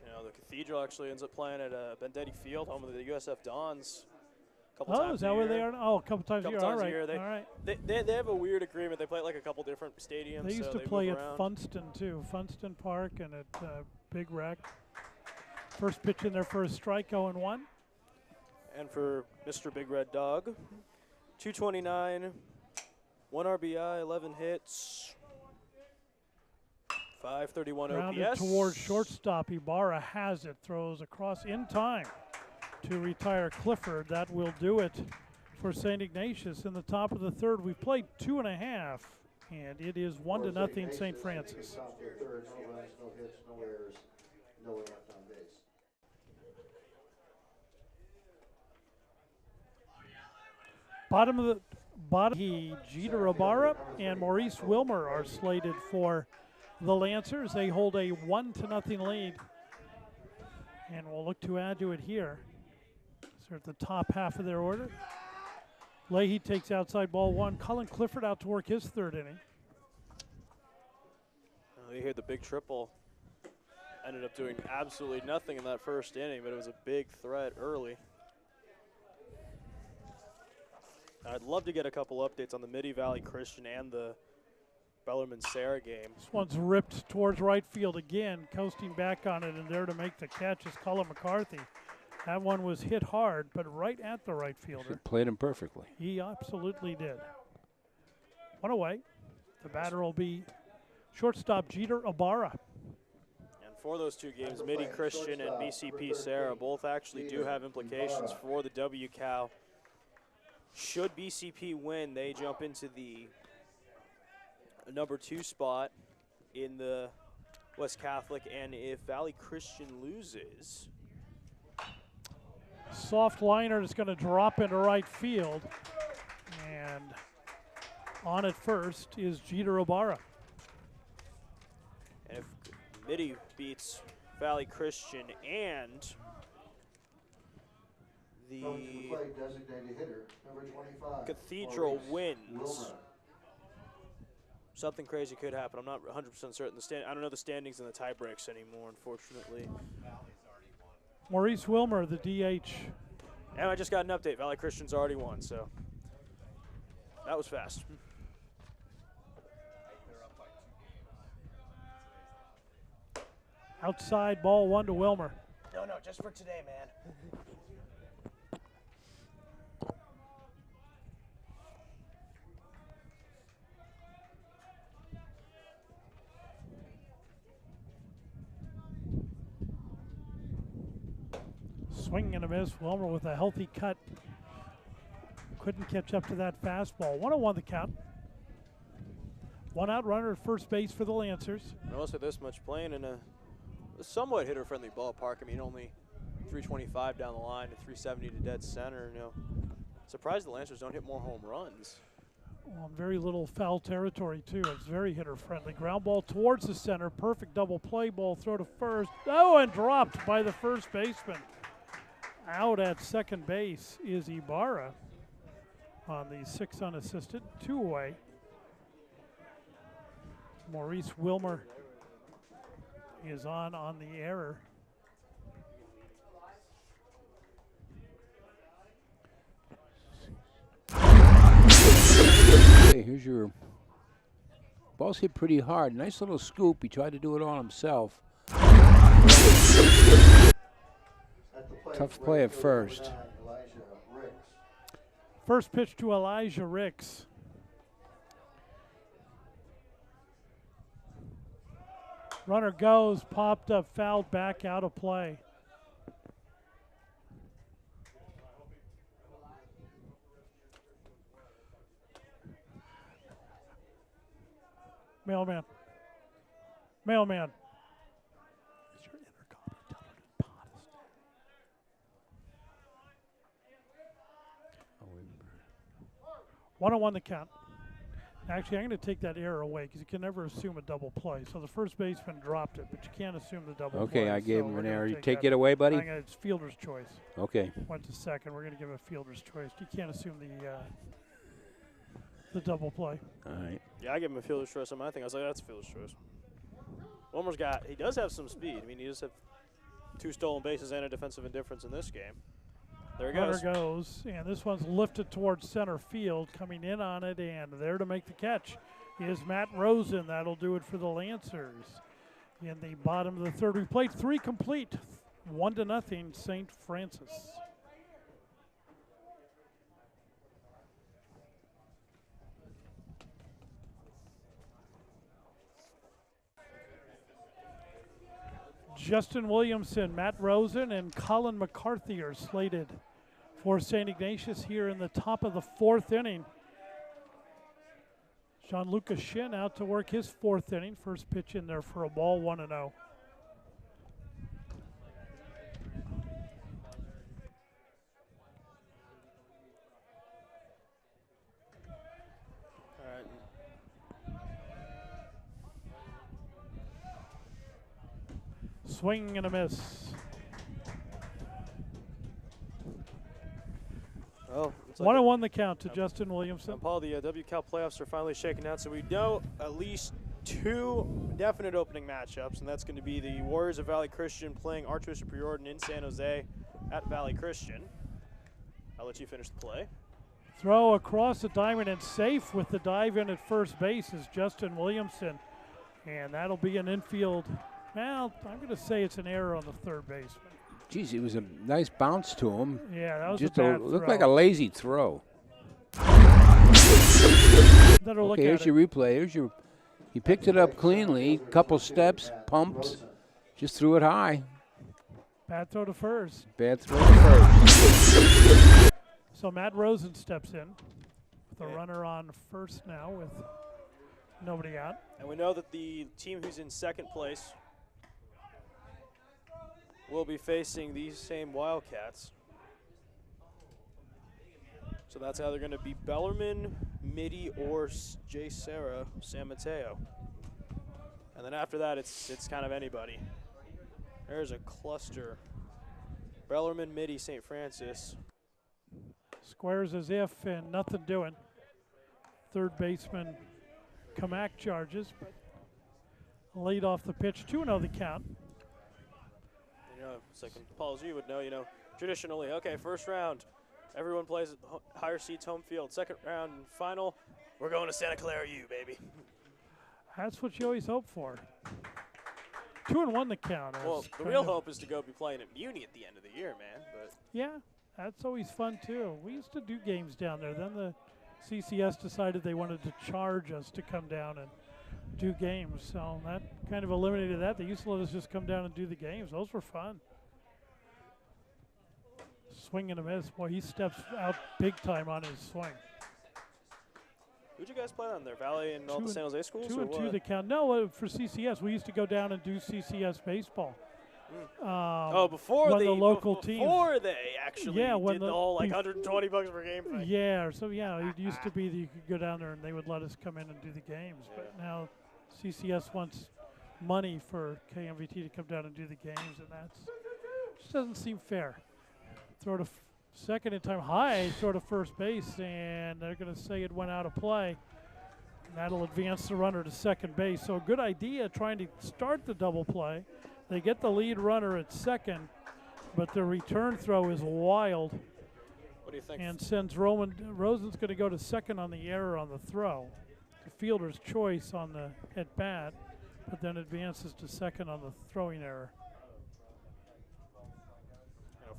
know, the Cathedral actually ends up playing at Bendetti Field, home of the USF Dons. A couple times is that where they are? Oh, a couple times a year. All right. They, all right. They have a weird agreement. They play at like a couple different stadiums. They used so to play move at around. Funston, too. Funston Park and at Big Rec. First pitch in there for a strike, 0-1. And for Mr. Big Red Dog, 229, 1 RBI, 11 hits, 531 Grounded OPS. towards shortstop. Ibarra has it, throws across in time to retire Clifford. That will do it for St. Ignatius in the top of the third. We've played 2.5, and it is 1-0 St. Francis. Top of the third, no runs, no hits, no errors, no one left on base. Bottom of the bottom, Jeter Ibarra and Maurice Wilmer are slated for the Lancers. They hold a 1-0 lead, and we'll look to add to it here. So at the top half of their order. Leahy takes outside ball one. Colin Clifford out to work his third inning. They hit the big triple. Ended up doing absolutely nothing in that first inning, but it was a big threat early. I'd love to get a couple updates on the Midi Valley Christian and the Bellarmine-Sarah game. This one's ripped towards right field again, coasting back on it, and there to make the catch is Collin McCarthy. That one was hit hard, but right at the right fielder. Played him perfectly. He absolutely did. One away. The batter will be shortstop Jeter Ibarra. And for those two games, Midi Christian and BCP Sarah both actually do have implications for the WCal. Should BCP win, they jump into the number 2 spot in the West Catholic, and if Valley Christian loses, Soft liner is going to drop into right field, and on at first is Jeter Ibarra. and if Midi beats Valley Christian and the Designated hitter, number 25. Cathedral Maurice wins, Wilmer. something crazy could happen. I'm not 100% certain. I don't know the standings and the tie breaks anymore, unfortunately. Maurice Wilmer, the DH. And I just got an update. Valley Christian's already won, so that was fast. Outside ball one to Wilmer. No, just for today, man. Swing and a miss. Wilmer with a healthy cut. Couldn't catch up to that fastball. 1-1 the count. One out runner at first base for the Lancers. And also this much playing in a somewhat hitter-friendly ballpark. I mean, only 325 down the line and 370 to dead center. You know, surprised the Lancers don't hit more home runs. Well, very little foul territory, too. It's very hitter-friendly. Ground ball towards the center. Perfect double play ball. Throw to first. Oh, and dropped by the first baseman. Out at second base is Ibarra on the 6 unassisted. 2 away. Maurice Wilmer is on the error. Hey, here's your ball's hit pretty hard. Nice little scoop. He tried to do it all himself. Tough play at first. First pitch to Elijah Ricks. Runner goes, popped up, fouled back, out of play. Mailman. Mailman. Is your intercom? Tell her to pot us down. 1-1 the count. Actually, I'm going to take that error away because you can never assume a double play. So the first baseman dropped it, but you can't assume the double play. Okay, I gave him we're an gonna error. You that take it away, buddy? It's fielder's choice. Okay. Went to second. We're going to give a fielder's choice. You can't assume the double play. All right. Yeah, I give him a fielder's choice on my thing. I was like, that's a fielder's choice. Wilmer's he does have some speed. I mean, he does have 2 stolen bases and a defensive indifference in this game. There he goes. Runner goes, and this one's lifted towards center field, coming in on it, and there to make the catch is Matt Rosen. That'll do it for the Lancers. In the bottom of the third, we played 3 complete, 1-0 St. Francis. Justin Williamson, Matt Rosen, and Collin McCarthy are slated for St. Ignatius here in the top of the 4th inning. Jean-Lucas Shin out to work his 4th inning. First pitch in there for a ball, 1-0. All right. Swing and a miss. Well, it's like 1-1 the count to Justin Williamson. Paul, the WCAL playoffs are finally shaking out, so we know at least 2 definite opening matchups, and that's going to be the Warriors of Valley Christian playing Archbishop Riordan in San Jose at Valley Christian. I'll let you finish the play. Throw across the diamond and safe with the dive in at first base is Justin Williamson. And that'll be an infield. Well, I'm going to say it's an error on the third baseman. Geez, it was a nice bounce to him. Yeah, that was Just a bad looked throw. like a lazy throw. Better look Okay, here's at your it. replay. He picked it up cleanly, couple steps, pumped, just threw it high. Bad throw to first. Bad throw to first. So Matt Rosen steps in with a runner on first now with nobody out. And we know that the team who's in second place will be facing these same Wildcats. So that's how they're going to be Bellarmine, Mitty, or J. Sarah, San Mateo. And then after that, it's kind of anybody. There's a cluster. Bellarmine, Mitty, St. Francis. Squares as if and nothing doing. Third baseman Kamak charges, but lead off the pitch, 2-0 the count. You know, it's like Paul, as you would know, traditionally, okay, first round, everyone plays at higher seats home field. Second round and final, we're going to Santa Clara U, baby. That's what you always hope for. 2-1 the count. Well, the real hope is to go be playing at Muni at the end of the year, man. But yeah, that's always fun too. We used to do games down there. Then the CCS decided they wanted to charge us to come down and do games. So that kind of eliminated that. They used to let us just come down and do the games. Those were fun. Swing and a miss. Boy, he steps out big time on his swing. who'd you guys play on there? Valley and all the San Jose schools? 2-2 the count. No, for CCS, we used to go down and do CCS baseball. Before when the local teams. Before they actually when did the whole like $120 per game thing. Yeah, so yeah, it used to be that you could go down there and they would let us come in and do the games. But now CCS wants money for KMVT to come down and do the games, and that just doesn't seem fair. Throw to second in time high, throw to first base, and they're going to say it went out of play. And that'll advance the runner to second base. So a good idea trying to start the double play. They get the lead runner at second, but the return throw is wild. What do you think? And sends Rosen's going to go to second on the error on the throw. The fielder's choice on the at bat, but then advances to second on the throwing error.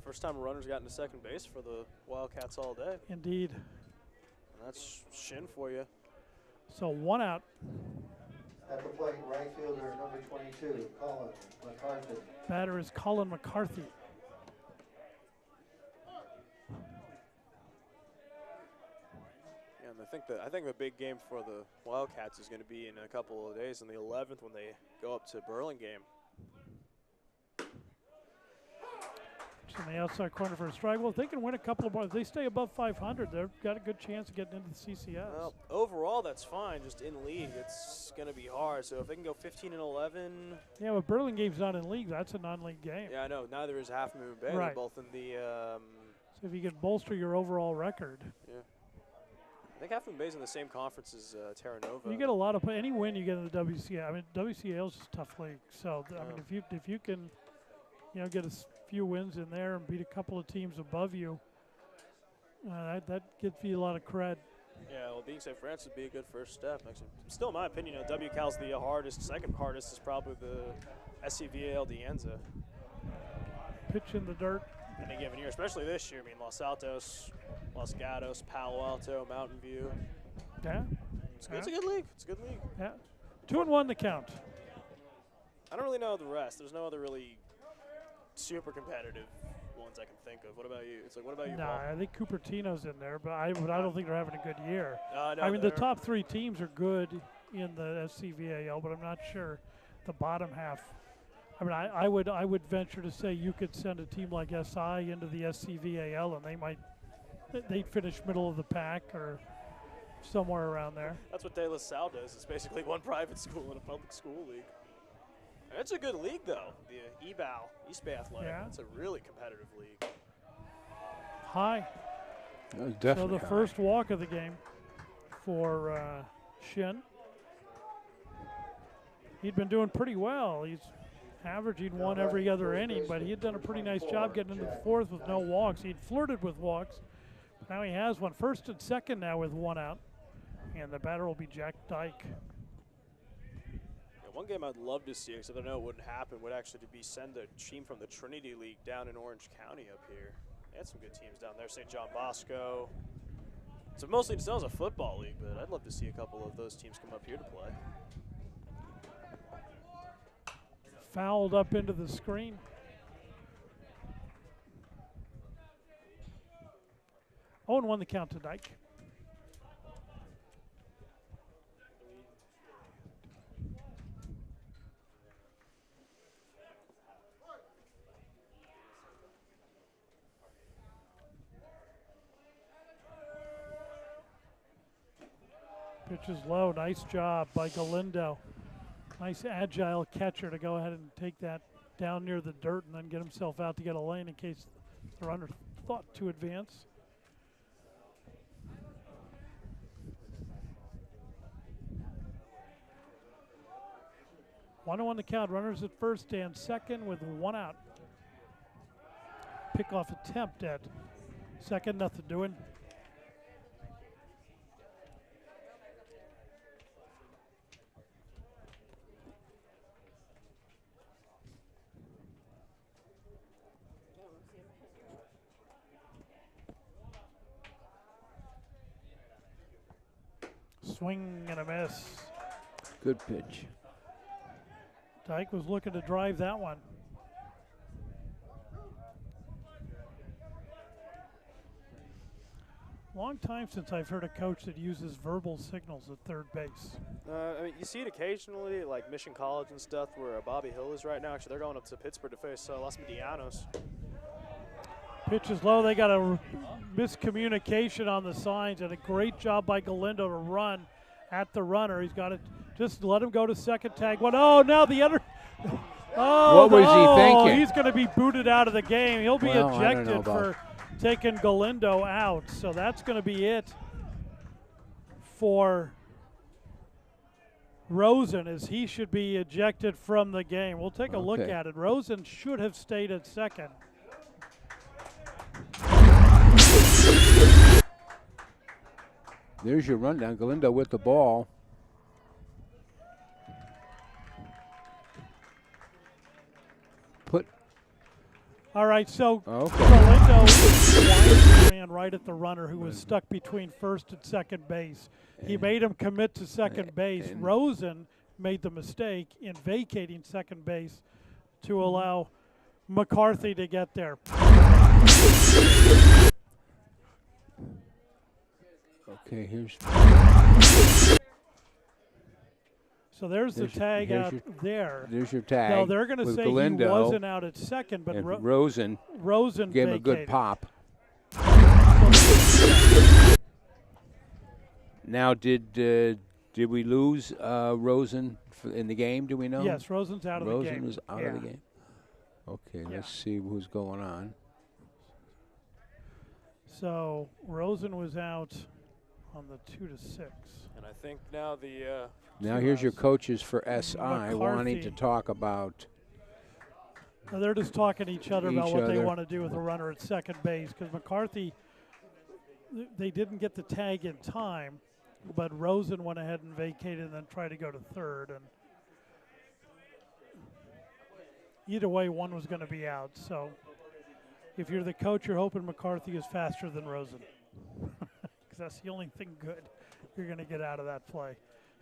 First time a runner's gotten to second base for the Wildcats all day. Indeed. And that's Shin for you. So one out. At the plate, right fielder number 22, Collin McCarthy. Batter is Collin McCarthy. Yeah, and I think the big game for the Wildcats is going to be in a couple of days on the 11th when they go up to Burlingame. On the outside corner for a strike. Well, if they can win a couple of more, if they stay above 500, they've got a good chance of getting into the CCS. Well, overall, that's fine. Just in league, it's going to be hard. So if they can go 15-11. Yeah, but Burlingame's not in league. That's a non-league game. Yeah, I know. Neither is Half Moon Bay. Right. They're both in the. So if you can bolster your overall record. Yeah. I think Half Moon Bay's in the same conference as Terra Nova. You get a lot of any win you get in the WCA. I mean, WCA is just a tough league. So I mean, if you can, get a few wins in there and beat a couple of teams above you, that gives you a lot of cred. Yeah, well, being St. Francis would be a good first step. Actually, still, in my opinion, WCAL's the hardest. Second hardest is probably the SCVAL Dianza. Pitch in the dirt. Any given year, especially this year. I mean, Los Altos, Los Gatos, Palo Alto, Mountain View. Yeah. It's a good league. It's a good league. Yeah. 2-1 the count. I don't really know the rest. There's no other really super competitive ones I can think of. What about you? It's like, what about you, Nah, Paul? I think Cupertino's in there, but I don't think they're having a good year. No, I mean, the they're- top 3 teams are good in the SCVAL, but I'm not sure the bottom half. I mean, I would venture to say you could send a team like SI into the SCVAL, and they'd finish middle of the pack or somewhere around there. That's what De La Salle does. It's basically one private school in a public school league. It's a good league, though. The EBAL, East Bay Athletic. Yeah. It's a really competitive league. High. That was So definitely the high. first walk of the game for Shin. He'd been doing pretty well. He's averaging one every other inning, but he had done a pretty nice job getting into the fourth with no walks. He'd flirted with walks. But now he has one. First and second now with 1 out. And the batter will be Jack Dyke. Yeah, one game I'd love to see, because I know it wouldn't happen, would actually be send a team from the Trinity League down in Orange County up here. They had some good teams down there. St. John Bosco. So mostly it's a football league, but I'd love to see a couple of those teams come up here to play. Fouled up into the screen. Oh, and 1 the count to Dyke. Pitch is low. Nice job by Galindo. Nice agile catcher to go ahead and take that down near the dirt and then get himself out to get a lane in case the runner thought to advance. One on the count. Runners at first and second with 1 out. Pickoff attempt at second. Nothing doing. Swing and a miss. Good pitch. Dyke was looking to drive that one. Long time since I've heard a coach that uses verbal signals at third base. I mean, you see it occasionally, like Mission College and stuff, where Bobby Hill is right now. Actually, they're going up to Pittsburgh to face Los Medianos. Pitch is low. They got a miscommunication on the signs, and a great job by Galindo to run at the runner. He's got it. Just let him go to second tag. One. Oh, now the other. Oh, What was he thinking? He's going to be booted out of the game. He'll be Well, I don't know ejected about- for taking Galindo out. So that's going to be it for Rosen, as he should be ejected from the game. We'll take a look Okay. at it. Rosen should have stayed at second. There's your rundown. Galindo with the ball. Put. All right, so Okay. Galindo ran right at the runner who was stuck between first and second base. He made him commit to second base. and- Rosen made the mistake in vacating second base to allow McCarthy to get there. Okay, here's. So there's the There's- tag here's out your- there. There's your tag. Now they're going to with say Galindo, he wasn't out at second, but and Rosen Rosen gave him a vacated. good pop. Now, did we lose Rosen in the game? Do we know? Yes, Rosen's out of the game. Rosen was out of the game. Okay, Yeah. let's see who's going on. So Rosen was out on the 2-6. And I think now the Now here's your coaches for SI wanting to McCarthy. talk about. Now they're just talking to each other about Each what they other. want to do with the runner at second base, because McCarthy, they didn't get the tag in time, but Rosen went ahead and vacated and then tried to go to third. And either way, one was going to be out. So if you're the coach, you're hoping McCarthy is faster than Rosen, because that's the only thing good you're going to get out of that play.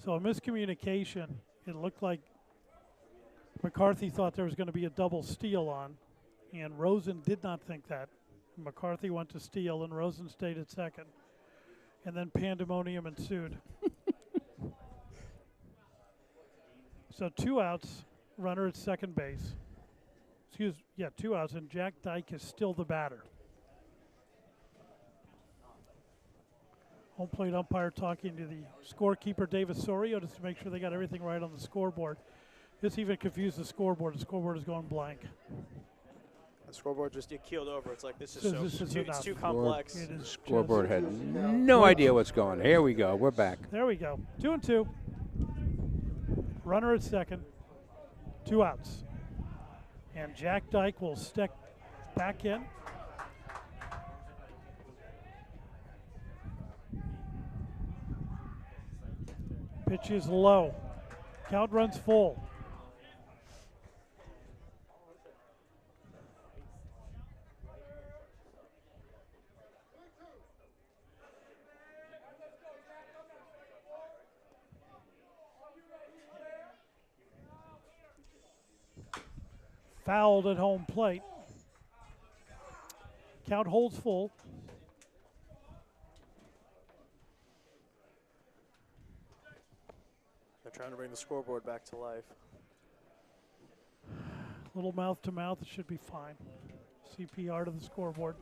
So a miscommunication. It looked like McCarthy thought there was going to be a double steal on, and Rosen did not think that. McCarthy went to steal, and Rosen stayed at second. And then pandemonium ensued. So 2 outs, runner at second base. 2 outs, and Jack Dyke is still the batter. Home plate umpire talking to the scorekeeper, David Sorio, just to make sure they got everything right on the scoreboard. This even confused the scoreboard. The scoreboard is going blank. The scoreboard just keeled over. It's like this is This too complex. It is Scoreboard just- had no idea what's going on. Here we go. We're back. There we go. 2-2. Runner at second. 2 outs. And Jack Dyke will step back in. Pitch is low. Count runs full. Fouled at home plate. Count holds full. They're trying to bring the scoreboard back to life. Little mouth to mouth, it should be fine. CPR to the scoreboard.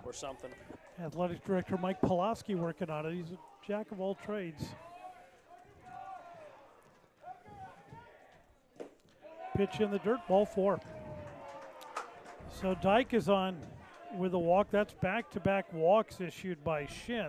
Or something. Athletic director Mike Pulaski working on it. He's a jack of all trades. Pitch in the dirt, ball 4. So Dyke is on with a walk. That's back-to-back walks issued by Shin.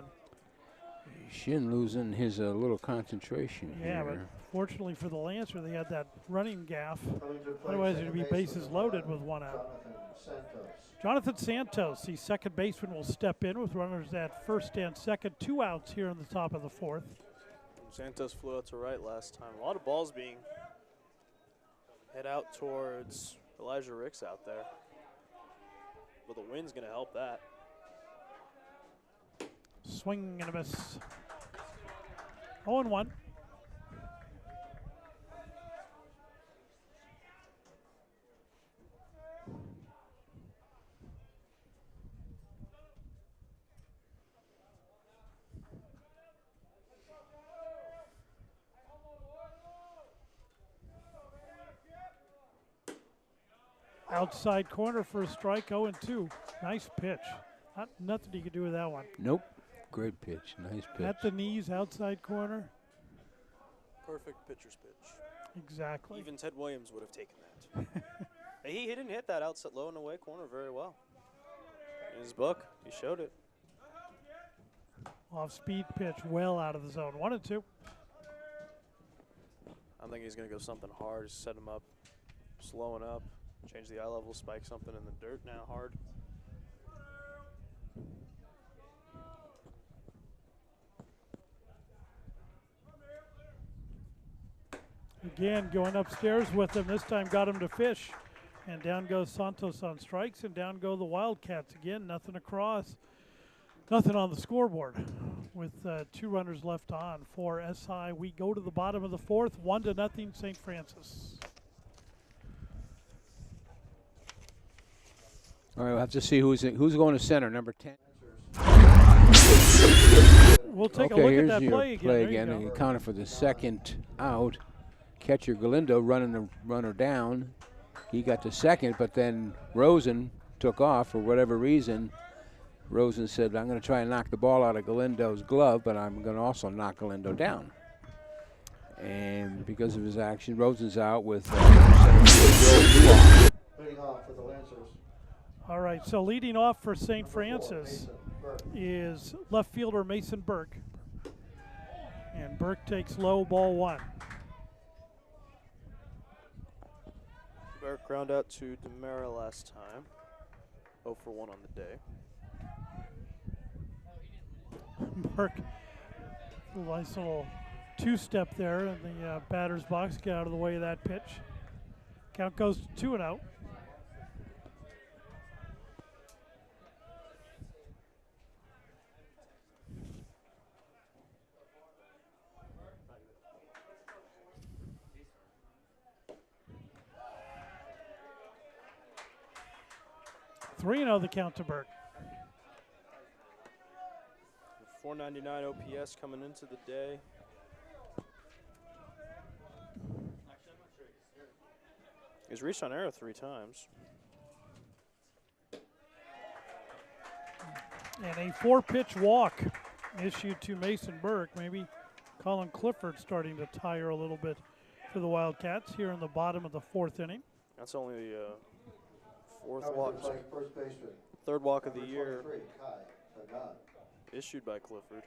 Shin losing his little concentration Yeah, but here. fortunately for the Lancer, they had that running gaff. Coming to the plate, Otherwise, second it'd be baseman, bases loaded with 1 out. Jonathan Santos. Jonathan Santos, the second baseman, will step in with runners at first and second. 2 outs here in the top of the 4th. Santos flew out to right last time. A lot of balls being hit out towards Elijah Ricks out there. But the wind's going to help that. Swing and a miss. 0-1. Outside corner for a strike, 0-2. Nice pitch. Nothing you can do with that one. Nope. Great pitch. Nice pitch. At the knees, outside corner. Perfect pitcher's pitch. Exactly. Even Ted Williams would have taken that. He didn't hit that outside low and away corner very well. In his book, he showed it. Off-speed pitch, well out of the zone. 1-2. I think he's going to go something hard, just set him up, slowing up, change the eye level, spike something in the dirt now hard. Again, going upstairs with him. This time got him to fish. And down goes Santos on strikes, and down go the Wildcats again. Nothing across. Nothing on the scoreboard. With 2 runners left on for SI. We go to the bottom of the 4th. 1-0 St. Francis. All right, we'll have to see who's going to center, number 10. We'll take a Okay, look at here's that your play again. play There you again. go. And accounted for the second out. Catcher Galindo running the runner down. He got to second, but then Rosen took off for whatever reason. Rosen said, I'm going to try and knock the ball out of Galindo's glove, but I'm going to also knock Galindo down. And because of his action, Rosen's out with Leading off for the Lancers. All right, so leading off for St. Number 4, Francis Mason Burke. is left fielder Mason Burke. And Burke takes low, ball 1. Burke ground out to Demera last time. 0 for 1 on the day. Burke, nice little 2-step there in the batter's box. Get out of the way of that pitch. Count goes to 2-0. 3-0 the count to Burke. 499 OPS coming into the day. He's reached on arrow 3 times. And a 4-pitch walk issued to Mason Burke. Maybe Collin Clifford starting to tire a little bit for the Wildcats here in the bottom of the 4th inning. That's only the 4th walk. First baseman. 3rd walk of the year 23, Kai Pagan. issued by Clifford.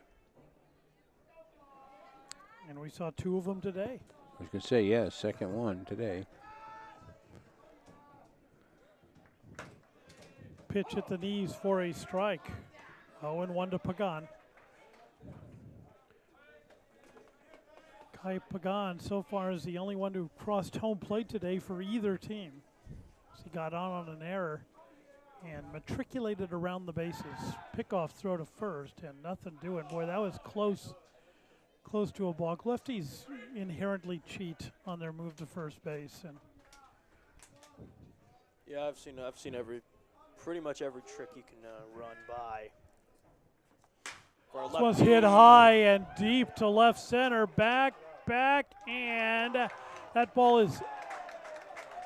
And we saw 2 of them today. I was going to say, yeah, second one today. Pitch at the knees for a strike. 0-1 to Pagan. Kai Pagan so far is the only one who crossed home plate today for either team. So he got on an error and matriculated around the bases. Pickoff throw to first and nothing doing. Boy, that was close to a balk. Lefties inherently cheat on their move to first base, and Yeah, I've seen pretty much every trick you can run by. this one's hit high and deep to left center. Back, and that ball is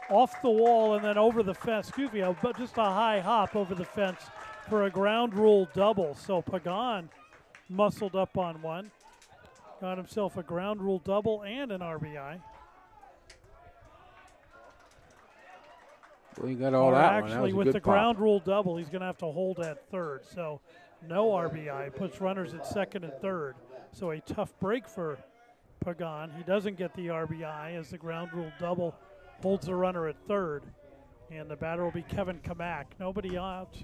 off the wall and then over the fence. Excuse me, but just a high hop over the fence for a ground rule double. So Pagan muscled up on one. Got himself a ground rule double and an RBI. Well, you got all Or that one. That actually, was a with good the pop. ground rule double, he's going to have to hold at third. So no RBI. Puts runners at second and third. So a tough break for Pagan. He doesn't get the RBI as the ground rule double holds the runner at third. And the batter will be Kevin Kamak. Nobody out.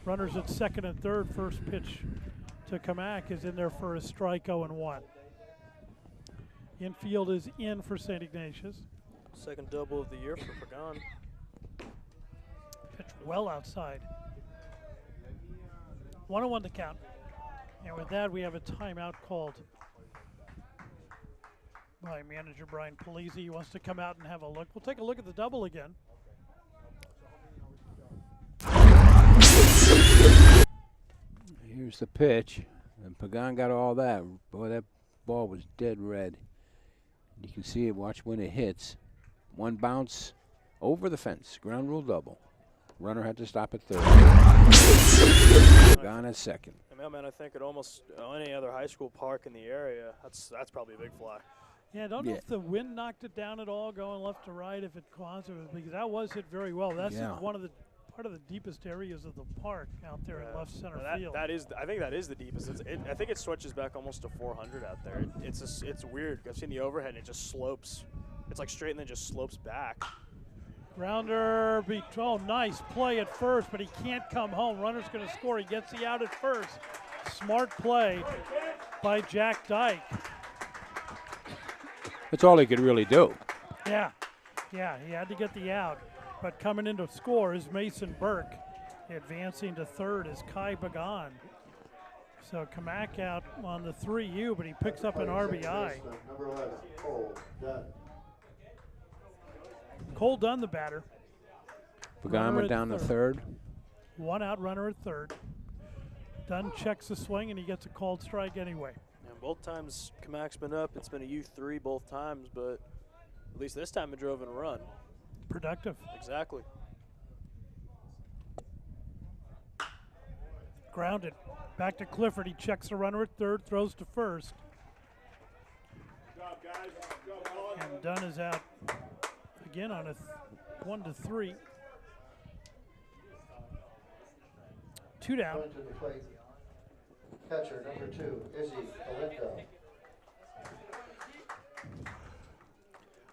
Runners at second and third. First pitch to Kamak is in there for a strike, 0-1. Infield is in for St. Ignatius. Second double of the year for Pagan. Pitch well outside. 1-1 to count. And with that, we have a timeout called by manager Brian Polizzi. He wants to come out and have a look. We'll take a look at the double again. Here's the pitch. And Pagan got all that. Boy, that ball was dead red. You can see it. Watch when it hits. One bounce over the fence. Ground rule double. Runner had to stop at third. Pagan at second. Man, I think at almost any other high school park in the area, that's probably a big fly. Yeah, I don't know if the wind knocked it down at all, going left to right, if it caused it, because that was hit very well. That's in one of the part of the deepest areas of the park out there in left center field. I think that is the deepest. I think it stretches back almost to 400 out there. It's weird. I've seen the overhead and it just slopes. It's like straight and then just slopes back. Grounder, nice play at first, but he can't come home. Runner's going to score. He gets the out at first. Smart play by Jack Dyke. That's all he could really do. Yeah, he had to get the out. But coming in to score is Mason Burke. Advancing to third is Kai Pagan. So Kamak out on the 3U, but he picks up an RBI. Number 11, Cole Dunn. Cole Dunn, the batter. Pagan went down to third. One out runner at third. Dunn checks the swing, and he gets a called strike anyway. And both times Kamak's been up. It's been a U3 both times, but at least this time it drove in a run. Productive. Exactly. Grounded. Back to Clifford. He checks the runner at third, throws to first. And Dunn is out again on a 1-3. 2 down. Going to the plate, catcher number 2, Izzy Galindo.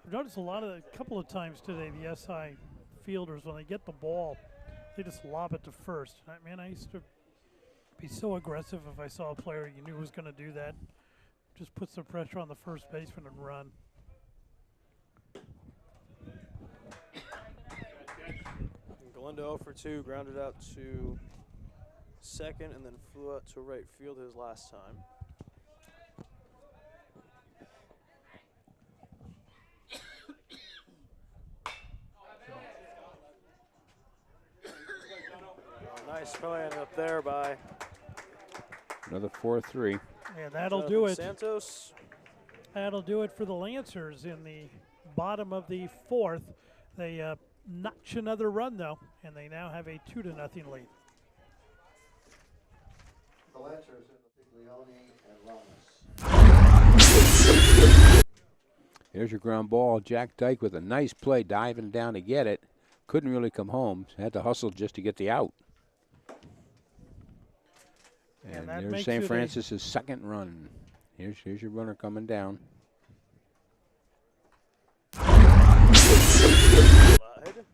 I've noticed a couple of times today, the SI fielders, when they get the ball, they just lob it to first. Man, I used to be so aggressive if I saw a player you knew was going to do that. Just puts the pressure on the first baseman and run. Galindo 0 for 2, grounded out to second, and then flew out to right field his last time. Nice play up there by Another 4-3. And that'll Jonathan do it. Santos. That'll do it for the Lancers in the bottom of the fourth. They notch another run, though, and they now have a 2-0 lead. The Lancers in the Piglione and Ramos. Here's your ground ball. Jack Dyke with a nice play, diving down to get it. Couldn't really come home. Had to hustle just to get the out. And that there's makes St. it Francis's second run. Here's your runner coming down. Slide.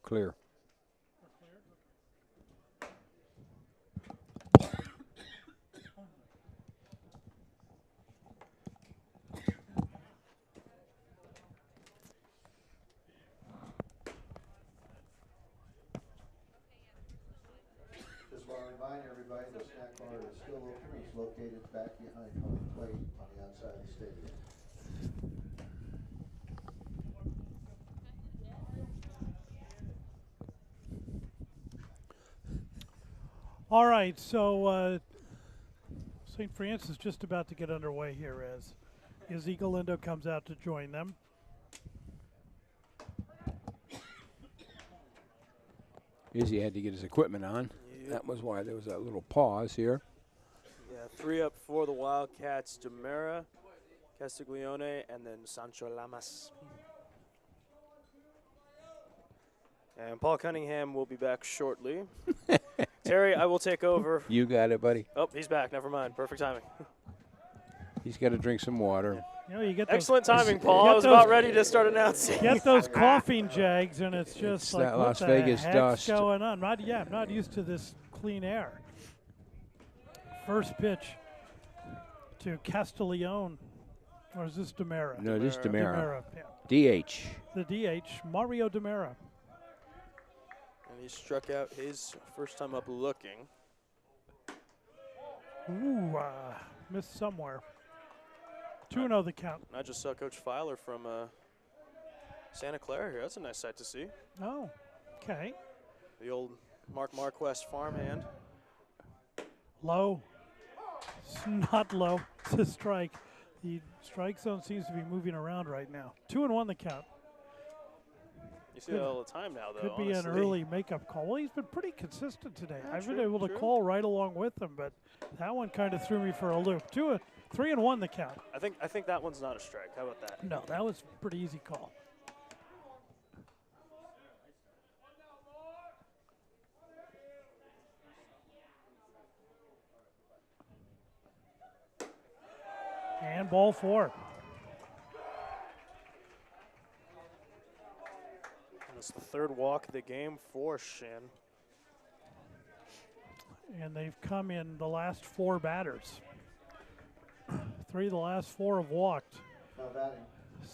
Clear. Just want to remind everybody the snack bar is still open. It's located back behind home plate on the outside of the stadium. All right, so St. Francis just about to get underway here as Izzy Galindo comes out to join them. Izzy had to get his equipment on. Yep. That was why there was that little pause here. Yeah, 3 up for the Wildcats. Demera, Castiglione, and then Sancho Lamas. And Paul Cunningham will be back shortly. Terry, I will take over. You got it, buddy. Oh, he's back. Never mind. Perfect timing. He's got to drink some water. You know, you get those, Excellent timing, Paul. get I was those- about ready to start announcing. get those coughing jags, and it's just It's like that what Las the Vegas heck's dust. going on? I'm not used to this clean air. First pitch to Castiglione, or is this Demera? No, this is Demera. Yeah. DH. The DH, Mario Demera. And he struck out his first time up looking. Ooh, missed somewhere. 2-0 the count. And I just saw Coach Filer from Santa Clara here. That's a nice sight to see. Oh, okay. The old Mark Marquest farmhand. Low. It's not low. It's a strike. The strike zone seems to be moving around right now. 2-1 the count. You see that all the time now, though. Could be an honestly. early makeup call. Well, he's been pretty consistent today. Yeah, I've been true, able to true. call right along with him, but that one kind of threw me for a loop. 3-1 the count. I think that one's not a strike. How about that? No, that was a pretty easy call. And ball 4. And it's the third walk of the game for Shin. And they've come in the last 4 batters. 3 of the last 4 have walked. Now batting.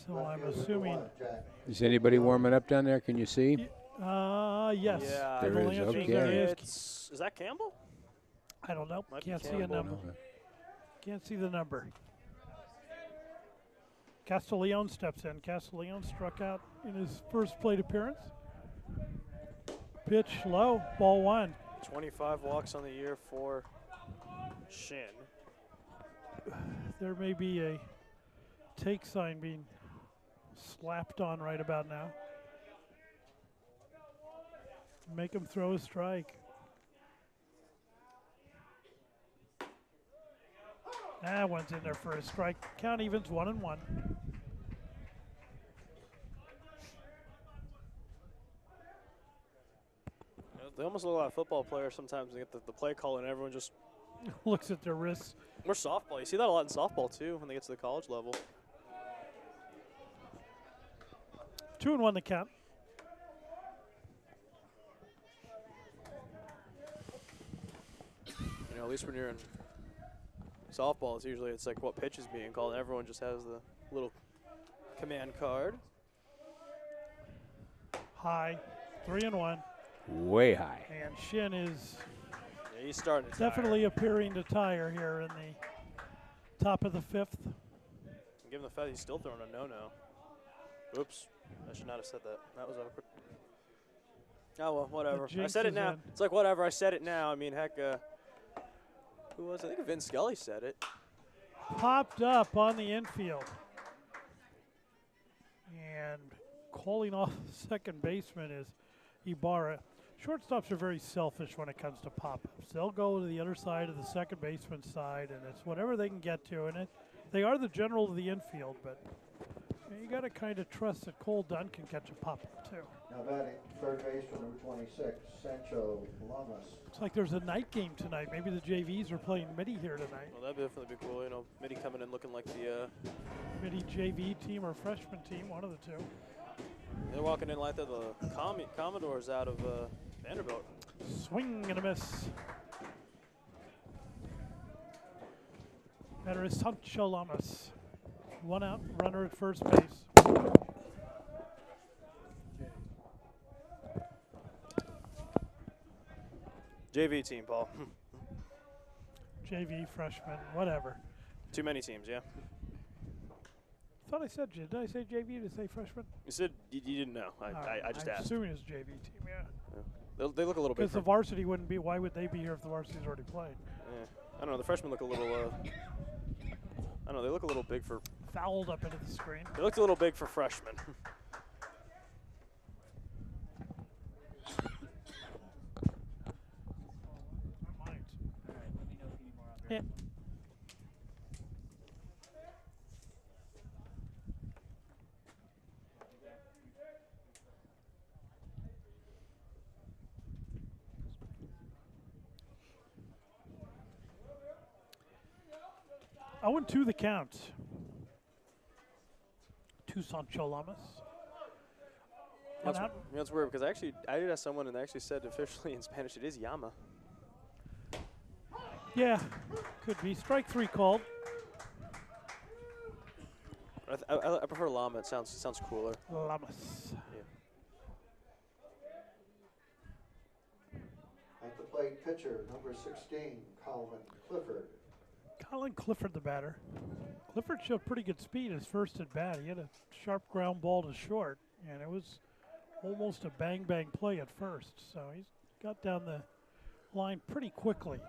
So Left I'm fielder, assuming, one, Jack. Is anybody warming up down there? Can you see? yes. Yeah, There the is, Lancers, okay. there is. Is that Campbell? I don't know. Might be Can't see a Campbell. number. Can't see the number. Castiglione steps in. Castiglione struck out in his first plate appearance. Pitch low, ball 1. 25 walks on the year for Shin. There may be a take sign being slapped on right about now. Make him throw a strike. That one's in there for a strike. Count evens 1-1. They almost look like football players sometimes. They get the play call and everyone just. Looks at their wrists. Or softball. You see that a lot in softball too when they get to the college level. 2-1 the count. You know, at least when you're in softball, it's like what pitch is being called. Everyone just has the little command card. High, 3-1. Way high. And Shin is Yeah, he's starting to definitely appearing to tire here in the top of the 5th. given the fact he's still throwing a no-no. Oops. I should not have said that. That was awkward. Oh, well, whatever. I said it now. It's like, whatever. I said it now. I mean, heck, who was it? I think Vin Scully said it. Popped up on the infield. And calling off the second baseman is Ibarra. Shortstops are very selfish when it comes to pop-ups. They'll go to the other side of the second baseman's side, and it's whatever they can get to. And they are the general of the infield, but you got to kind of trust that Cole Dunn can catch a pop-up, too. Now batting third baseman number 26, Sancho Lamas. Looks like there's a night game tonight. Maybe the JVs are playing Midi here tonight. Well, that'd definitely be cool. You know, Midi coming in looking like the Midi JV team or freshman team, one of the two. they're walking in like they're the Commodores out of Vanderbilt. Swing and a miss. Batter is Sancho Lamas. One out, runner at first base. JV team, Paul. JV, freshman, whatever. Too many teams, yeah. Thought I said, did I say JV? Did I say freshman? You said you didn't know. I just asked. Assuming it's JV team, yeah. They look a little bit. Because the varsity wouldn't be, why would they be here if the varsity's already played? Yeah. I don't know. The freshmen look a little. I don't know. They look a little big for. Fouled up into the screen. They looked a little big for freshmen. Yeah. 0-2 the count. To Sancho Lamas. That's weird because I did ask someone and they actually said officially in Spanish it is Llama. Yeah, could be. Strike three called. I prefer Llama. It sounds cooler. Lamas. Yeah. At the plate, pitcher number 16, Collin Clifford. Collin Clifford, the batter. Clifford showed pretty good speed his first at bat. He had a sharp ground ball to short, and it was almost a bang-bang play at first. So he's got down the line pretty quickly.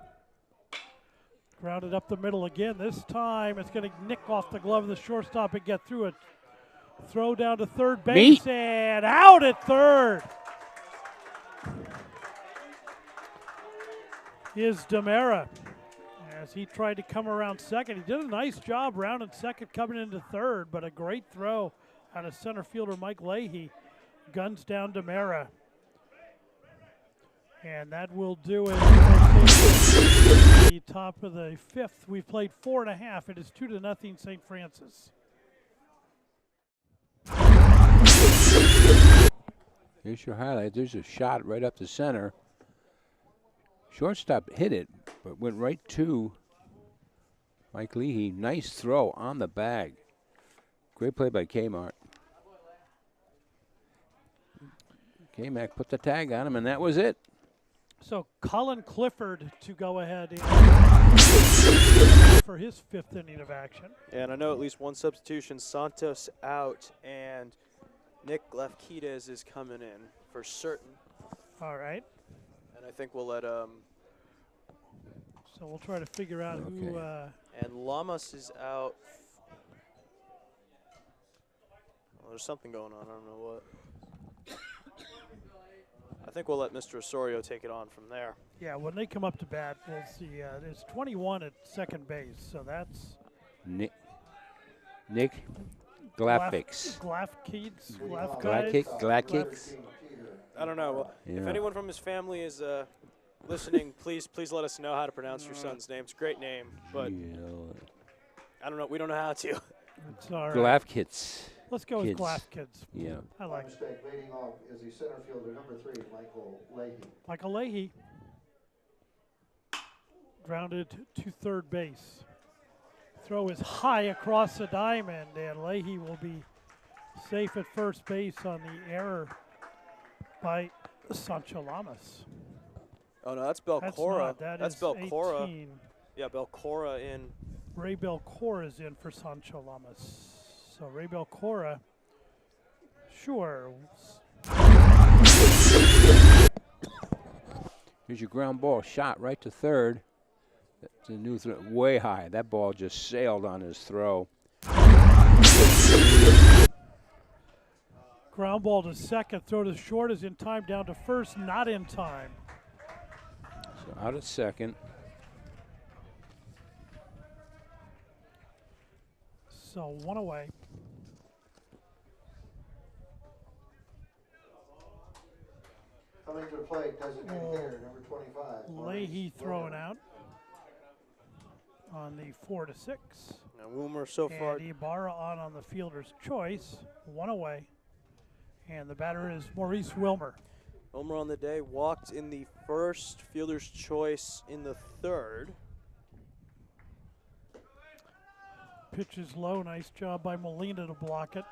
Grounded up the middle again. This time it's going to nick off the glove of the shortstop and get through it. Throw down to third base and out at third. Is Demera. As he tried to come around second. He did a nice job rounding second, coming into third, but a great throw out of center fielder Mike Leahy. Guns down Demera. And that will do it. The top of the fifth. We've played 4.5. It is 2-0 St. Francis. Here's your highlight. There's a shot right up the center. Shortstop hit it, but went right to Mike Leahy. Nice throw on the bag. Great play by Kmart. K-Mac put the tag on him, and that was it. So Collin Clifford to go ahead for his fifth inning of action. And I know at least one substitution. Santos out, and Nick Lefkides is coming in for certain. All right. And I think we'll let So we'll try to figure out who. And Lamas is out. Well, there's something going on. I don't know what. I think we'll let Mr. Osorio take it on from there. Yeah, when they come up to bat, we'll see. There's 21 at second base, so that's Nick Glafix. Glafkix. I don't know. Well, Yeah. If anyone from his family is listening, please let us know how to pronounce your son's name. It's a great name, but I don't know. We don't know how to. It's all right. Glafkits. Let's go with Glafkits. Yeah. I like it. Mistake. Leading off is the center fielder number 3, Michael Leahy. Michael Leahy. Grounded to third base. Throw is high across the diamond, and Leahy will be safe at first base on the error by Sancho Lamas. Oh no, that's Belcora. That's Belcora. 18. Yeah, Belcora in. Ray Belcora is in for Sancho Lamas. So Ray Belcora, sure. Here's your ground ball shot right to third. That's a new throw, way high. That ball just sailed on his throw. Ground ball to second, throw to short is in time, down to first, not in time. So out at second. So one away. Coming to the plate, designated hitter, number 25. Leahy Maurice throwing Wilmer. out on the 4-6. Now Wilmer so far. And Ibarra on the fielder's choice, one away. And the batter is Maurice Wilmer. Wilmer on the day walked in the first, fielder's choice in the third. Pitch is low, nice job by Molina to block it.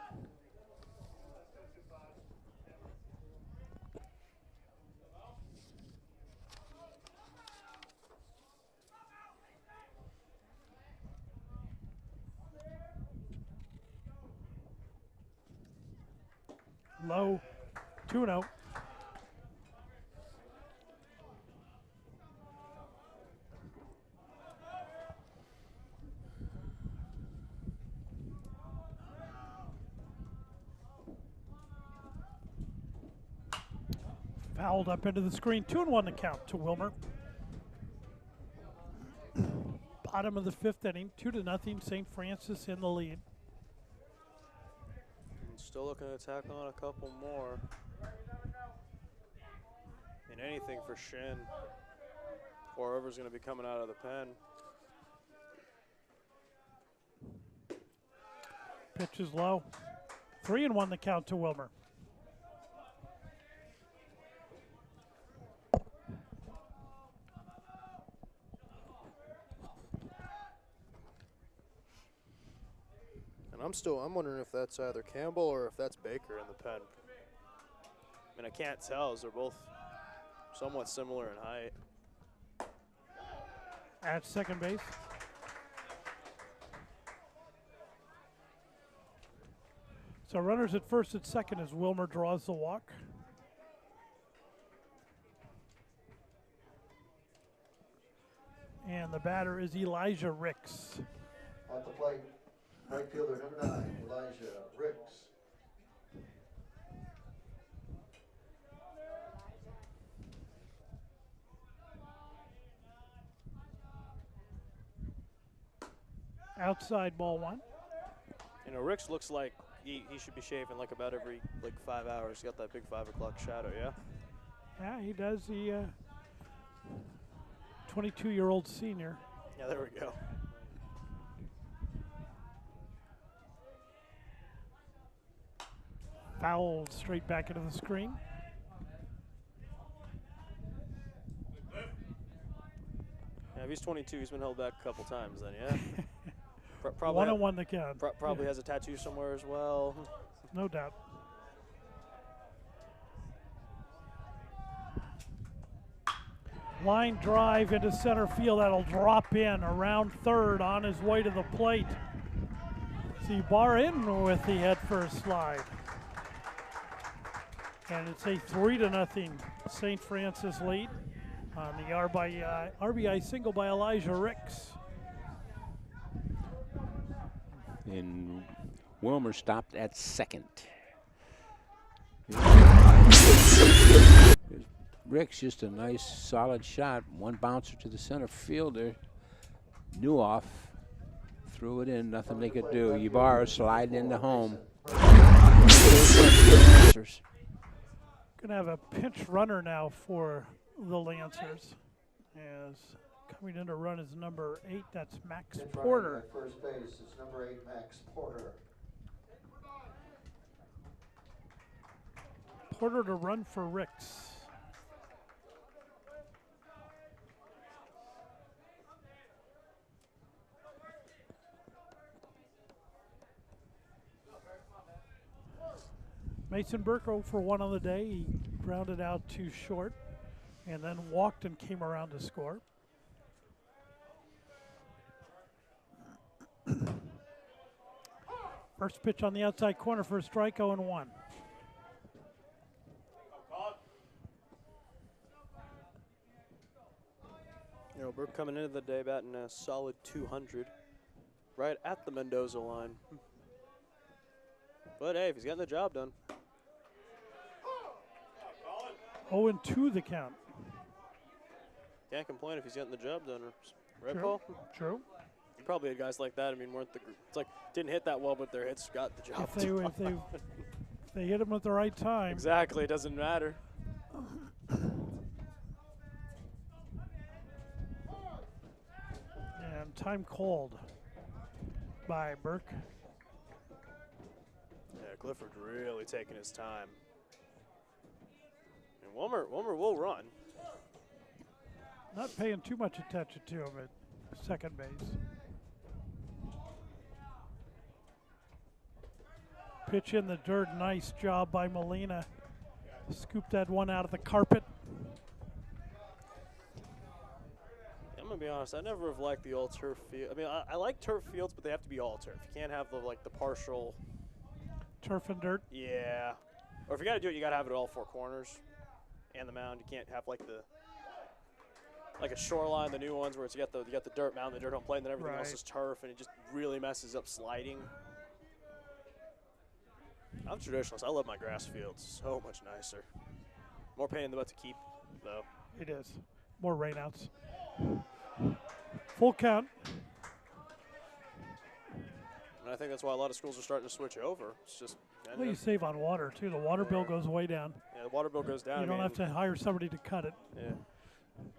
Low, 2-0. Fouled up into the screen, 2-1 to count to Wilmer. Bottom of the fifth inning, 2-0, St. Francis in the lead. Still looking to tack on a couple more. And anything for Shin, or whoever's going to be coming out of the pen. Pitch is low. 3-1 the count to Wilmer. And I'm wondering if that's either Campbell or if that's Baker in the pen. I mean, I can't tell as they're both somewhat similar in height. At second base. So runners at first and second as Wilmer draws the walk. And the batter is Elijah Ricks. At the plate, right fielder, number 9, Elijah Ricks. Outside ball one. You know, Ricks looks like he should be shaving like about every 5 hours. He's got that big 5 o'clock shadow, yeah? Yeah, he does. The 22-year-old senior. Yeah, there we go. Fouled straight back into the screen. Yeah, if he's 22, he's been held back a couple times then, yeah? Probably 1-1 the count. Probably Yeah. has a tattoo somewhere as well. No doubt. Line drive into center field. That'll drop in around third on his way to the plate. See Barr in with the head first slide. And it's a 3-0 St. Francis lead on the RBI single by Elijah Ricks. And Wilmer stopped at second. Rick's just a nice, solid shot. One bouncer to the center fielder. Newhoff threw it in. Nothing they could do. Ibarra sliding into home. Gonna have a pinch runner now for the Lancers. As coming in to run is number 8. That's Max Pitch Porter. running at first base is number 8, Max Porter. Porter to run for Ricks. Mason Burke 0 for 1 on the day. He grounded out too short and then walked and came around to score. First pitch on the outside corner for a strike, 0-1. You know, Burke coming into the day batting a solid 200, right at the Mendoza line. But hey, if he's getting the job done. 0-2 the count. Can't complain if he's getting the job done, right, True. Paul? True. You probably had guys like that. I mean, weren't the it's like didn't hit that well, but their hits got the job If done. they hit him at the right time. Exactly, it doesn't matter. And time called by Burke. Yeah, Clifford really taking his time. And Wilmer will run. Not paying too much attention to him at second base. Pitch in the dirt, nice job by Molina. Scooped that one out of the carpet. I'm gonna be honest, I never have liked the all turf field. I mean, I like turf fields, but they have to be all turf. You can't have the partial. Turf and dirt. Yeah. Or if you gotta do it, you gotta have it all four corners and the mound. You can't have like a shoreline, the new ones where you got the dirt mound, the dirt home plate, and then everything else Right. is turf, and it just really messes up sliding. I'm a traditionalist. I love my grass fields. So much nicer. More pain in the butt to keep, though. It is. More rainouts. Full count. And I think that's why a lot of schools are starting to switch over. It's just Well, you save on water, too. The water bill goes way down. yeah, the water bill goes down. You don't have to hire somebody to cut it. Yeah.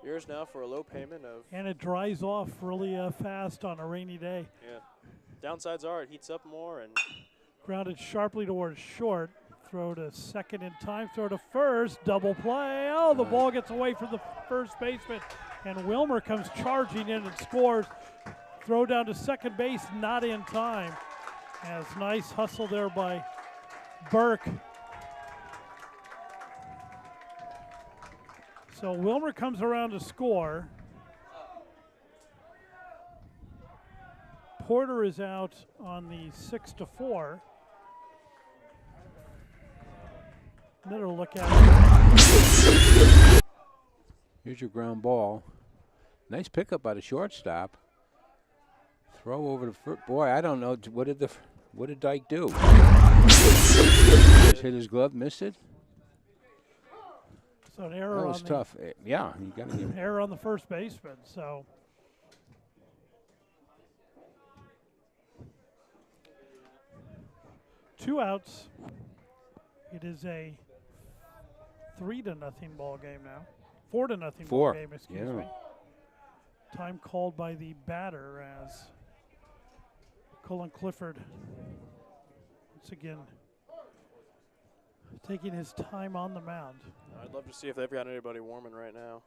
Yours now for a low payment of. And it dries off really fast on a rainy day. Yeah. Downsides are it heats up more and. Grounded sharply towards short. Throw to second in time. Throw to first. Double play. Oh, the ball gets away from the first baseman. And Wilmer comes charging in and scores. Throw down to second base, not in time. As nice hustle there by Burke. So Wilmer comes around to score. Porter is out on the 6-4. Another look at it. Here's your ground ball. Nice pickup by the shortstop. Throw over the first. Boy, I don't know. What did Dyke do? Just hit his glove, missed it. So an error That was on tough. Yeah, you got to give. the error on the first baseman. So two outs. It is a 3-0 ball game now. 4-0 ball Four. game, excuse Yeah. me. Time called by the batter as Collin Clifford once again taking his time on the mound. I'd love to see if they've got anybody warming right now.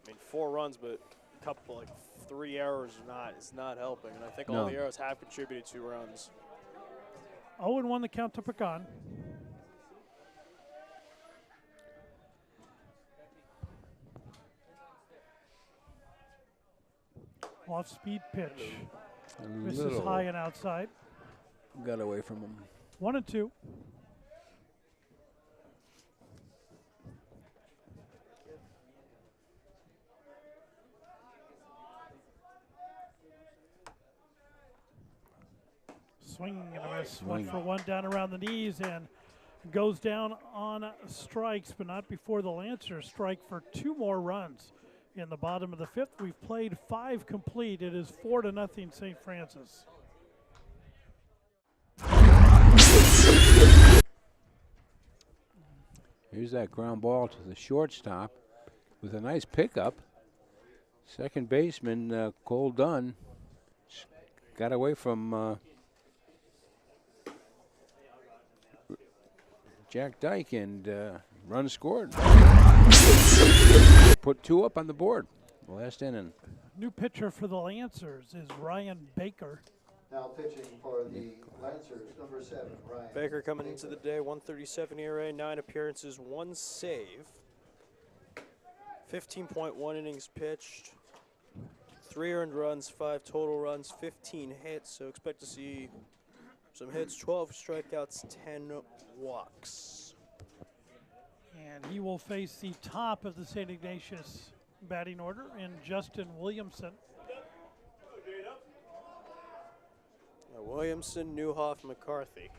I mean, 4 runs, but a couple, 3 errors is not helping. And I think all No. the errors have contributed 2 runs. 0-1 the count to Pecan. Off-speed pitch. Misses Little high and outside. got away from him. 1-2. Swing and a miss. 1 for 1 down around the knees and goes down on strikes, but not before the Lancers strike for 2 more runs. In the bottom of the 5th, we've played 5 complete. It is 4-0 St. Francis. Here's that ground ball to the shortstop with a nice pickup. Second baseman Cole Dunn got away from Jack Dyke and run scored. Put 2 up on the board. Last inning. New pitcher for the Lancers is Ryan Baker. Now pitching for the Lancers, number 7, Ryan. Baker coming into the day, 137 ERA, 9 appearances, 1 save. 15.1 innings pitched, 3 earned runs, 5 total runs, 15 hits. So expect to see some hits, 12 strikeouts, 10 walks. And he will face the top of the St. Ignatius batting order in Justin Williamson. Williamson, Newhoff, McCarthy.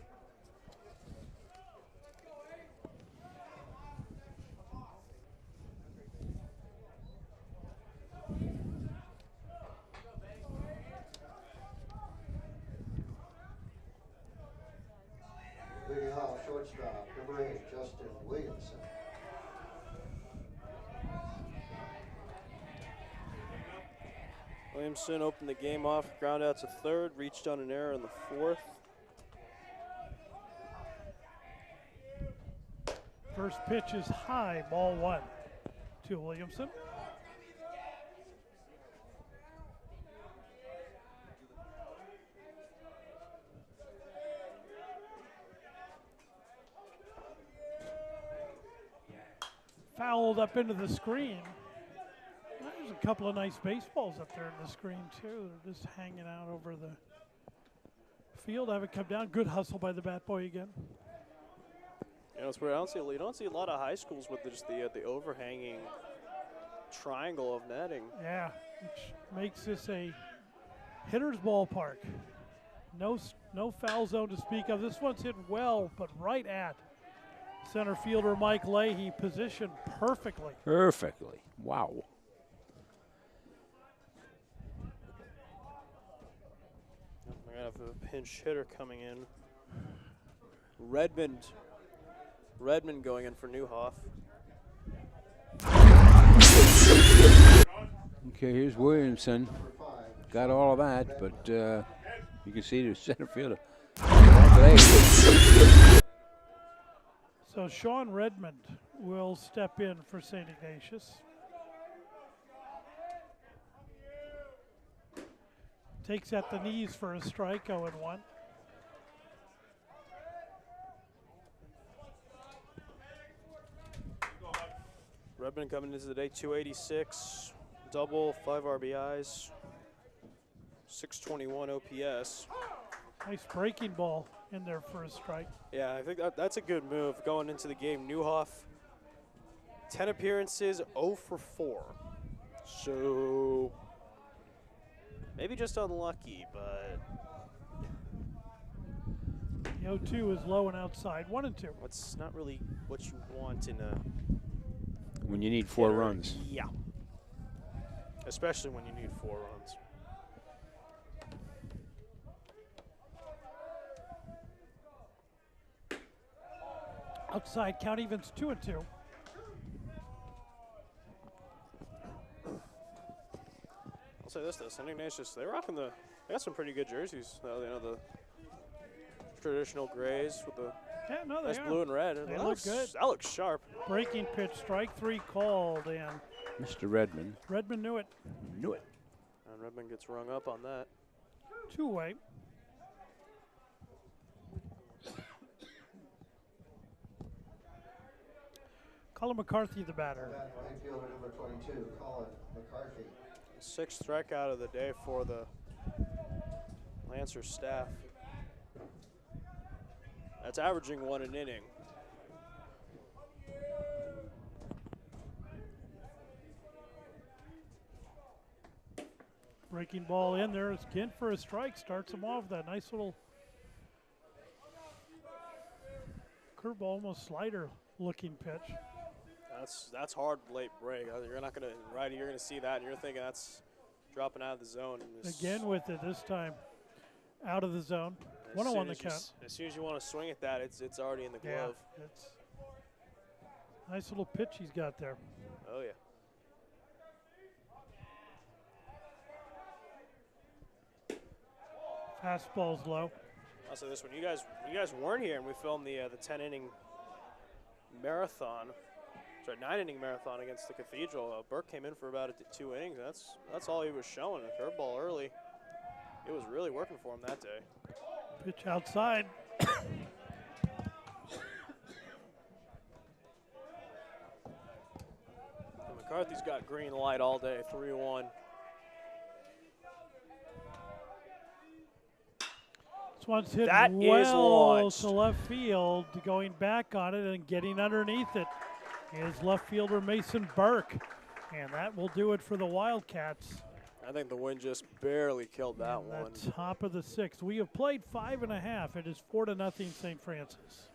Leading off shortstop, number 8, Justin Williamson. Williamson opened the game off, ground out to third, reached on an error in the 4th. First pitch is high, ball 1 to Williamson. Fouled up into the screen. There's a couple of nice baseballs up there in the screen too. They're just hanging out over the field. Have it come down. Good hustle by the bat boy again. You know, it's where you don't see a lot of high schools with just the overhanging triangle of netting. Yeah, which makes this a hitter's ballpark. No foul zone to speak of. This one's hit well, but right at center fielder Mike Leahy, positioned perfectly. Perfectly. Wow. We're going to have a pinch hitter coming in. Redmond going in for Newhoff. Okay, here's Williamson. Got all of that, but you can see the center fielder. So Sean Redmond will step in for St. Ignatius. Takes at the knees for a strike, 0-1. Redmond coming into the day, 286, double, 5 RBIs, 621 OPS. Nice breaking ball in there for a strike. Yeah, I think that's a good move going into the game. Newhoff, 10 appearances, 0 for 4. So maybe just unlucky, but The 0-2 is low and outside, 1-2. it's not really what you want in a When you need 4 hitter. runs. Yeah, especially when you need 4 runs. Outside count evens 2-2. I'll say this though, St. Ignatius, they got some pretty good jerseys. You know, the traditional grays with the nice blue and red. They look good. That looks sharp. Breaking pitch, strike 3 called, and Mr. Redmond. Redmond knew it. Knew it. And Redmond gets rung up on that. 2-way. Collin McCarthy, the batter. Infielder number 22, Collin McCarthy. 6th strikeout of the day for the Lancer staff. That's averaging 1 an inning. Breaking ball in there. It's Kent for a strike. Starts him off. That nice little curveball, almost slider looking pitch. That's hard late break. You're not gonna You're gonna see that, and you're thinking that's dropping out of the zone. Again with it this time, out of the zone. 1-1 the count. As soon as you want to swing at that, it's already in the Yeah, glove. it's nice little pitch he's got there. Oh yeah. Fastball's low. I'll say this: when you guys weren't here and we filmed the 10-inning marathon, 9-inning marathon against the Cathedral, Burke came in for about 2 innings. That's all he was showing. A curveball early. It was really working for him that day. Pitch outside. And McCarthy's got green light all day, 3-1. This one's hit That is well launched. to left field. Going back on it and getting underneath it is left fielder Mason Burke. And that will do it for the Wildcats. I think the wind just barely killed that In one. the top of the 6th. We have played 5.5. It is 4-0 St. Francis.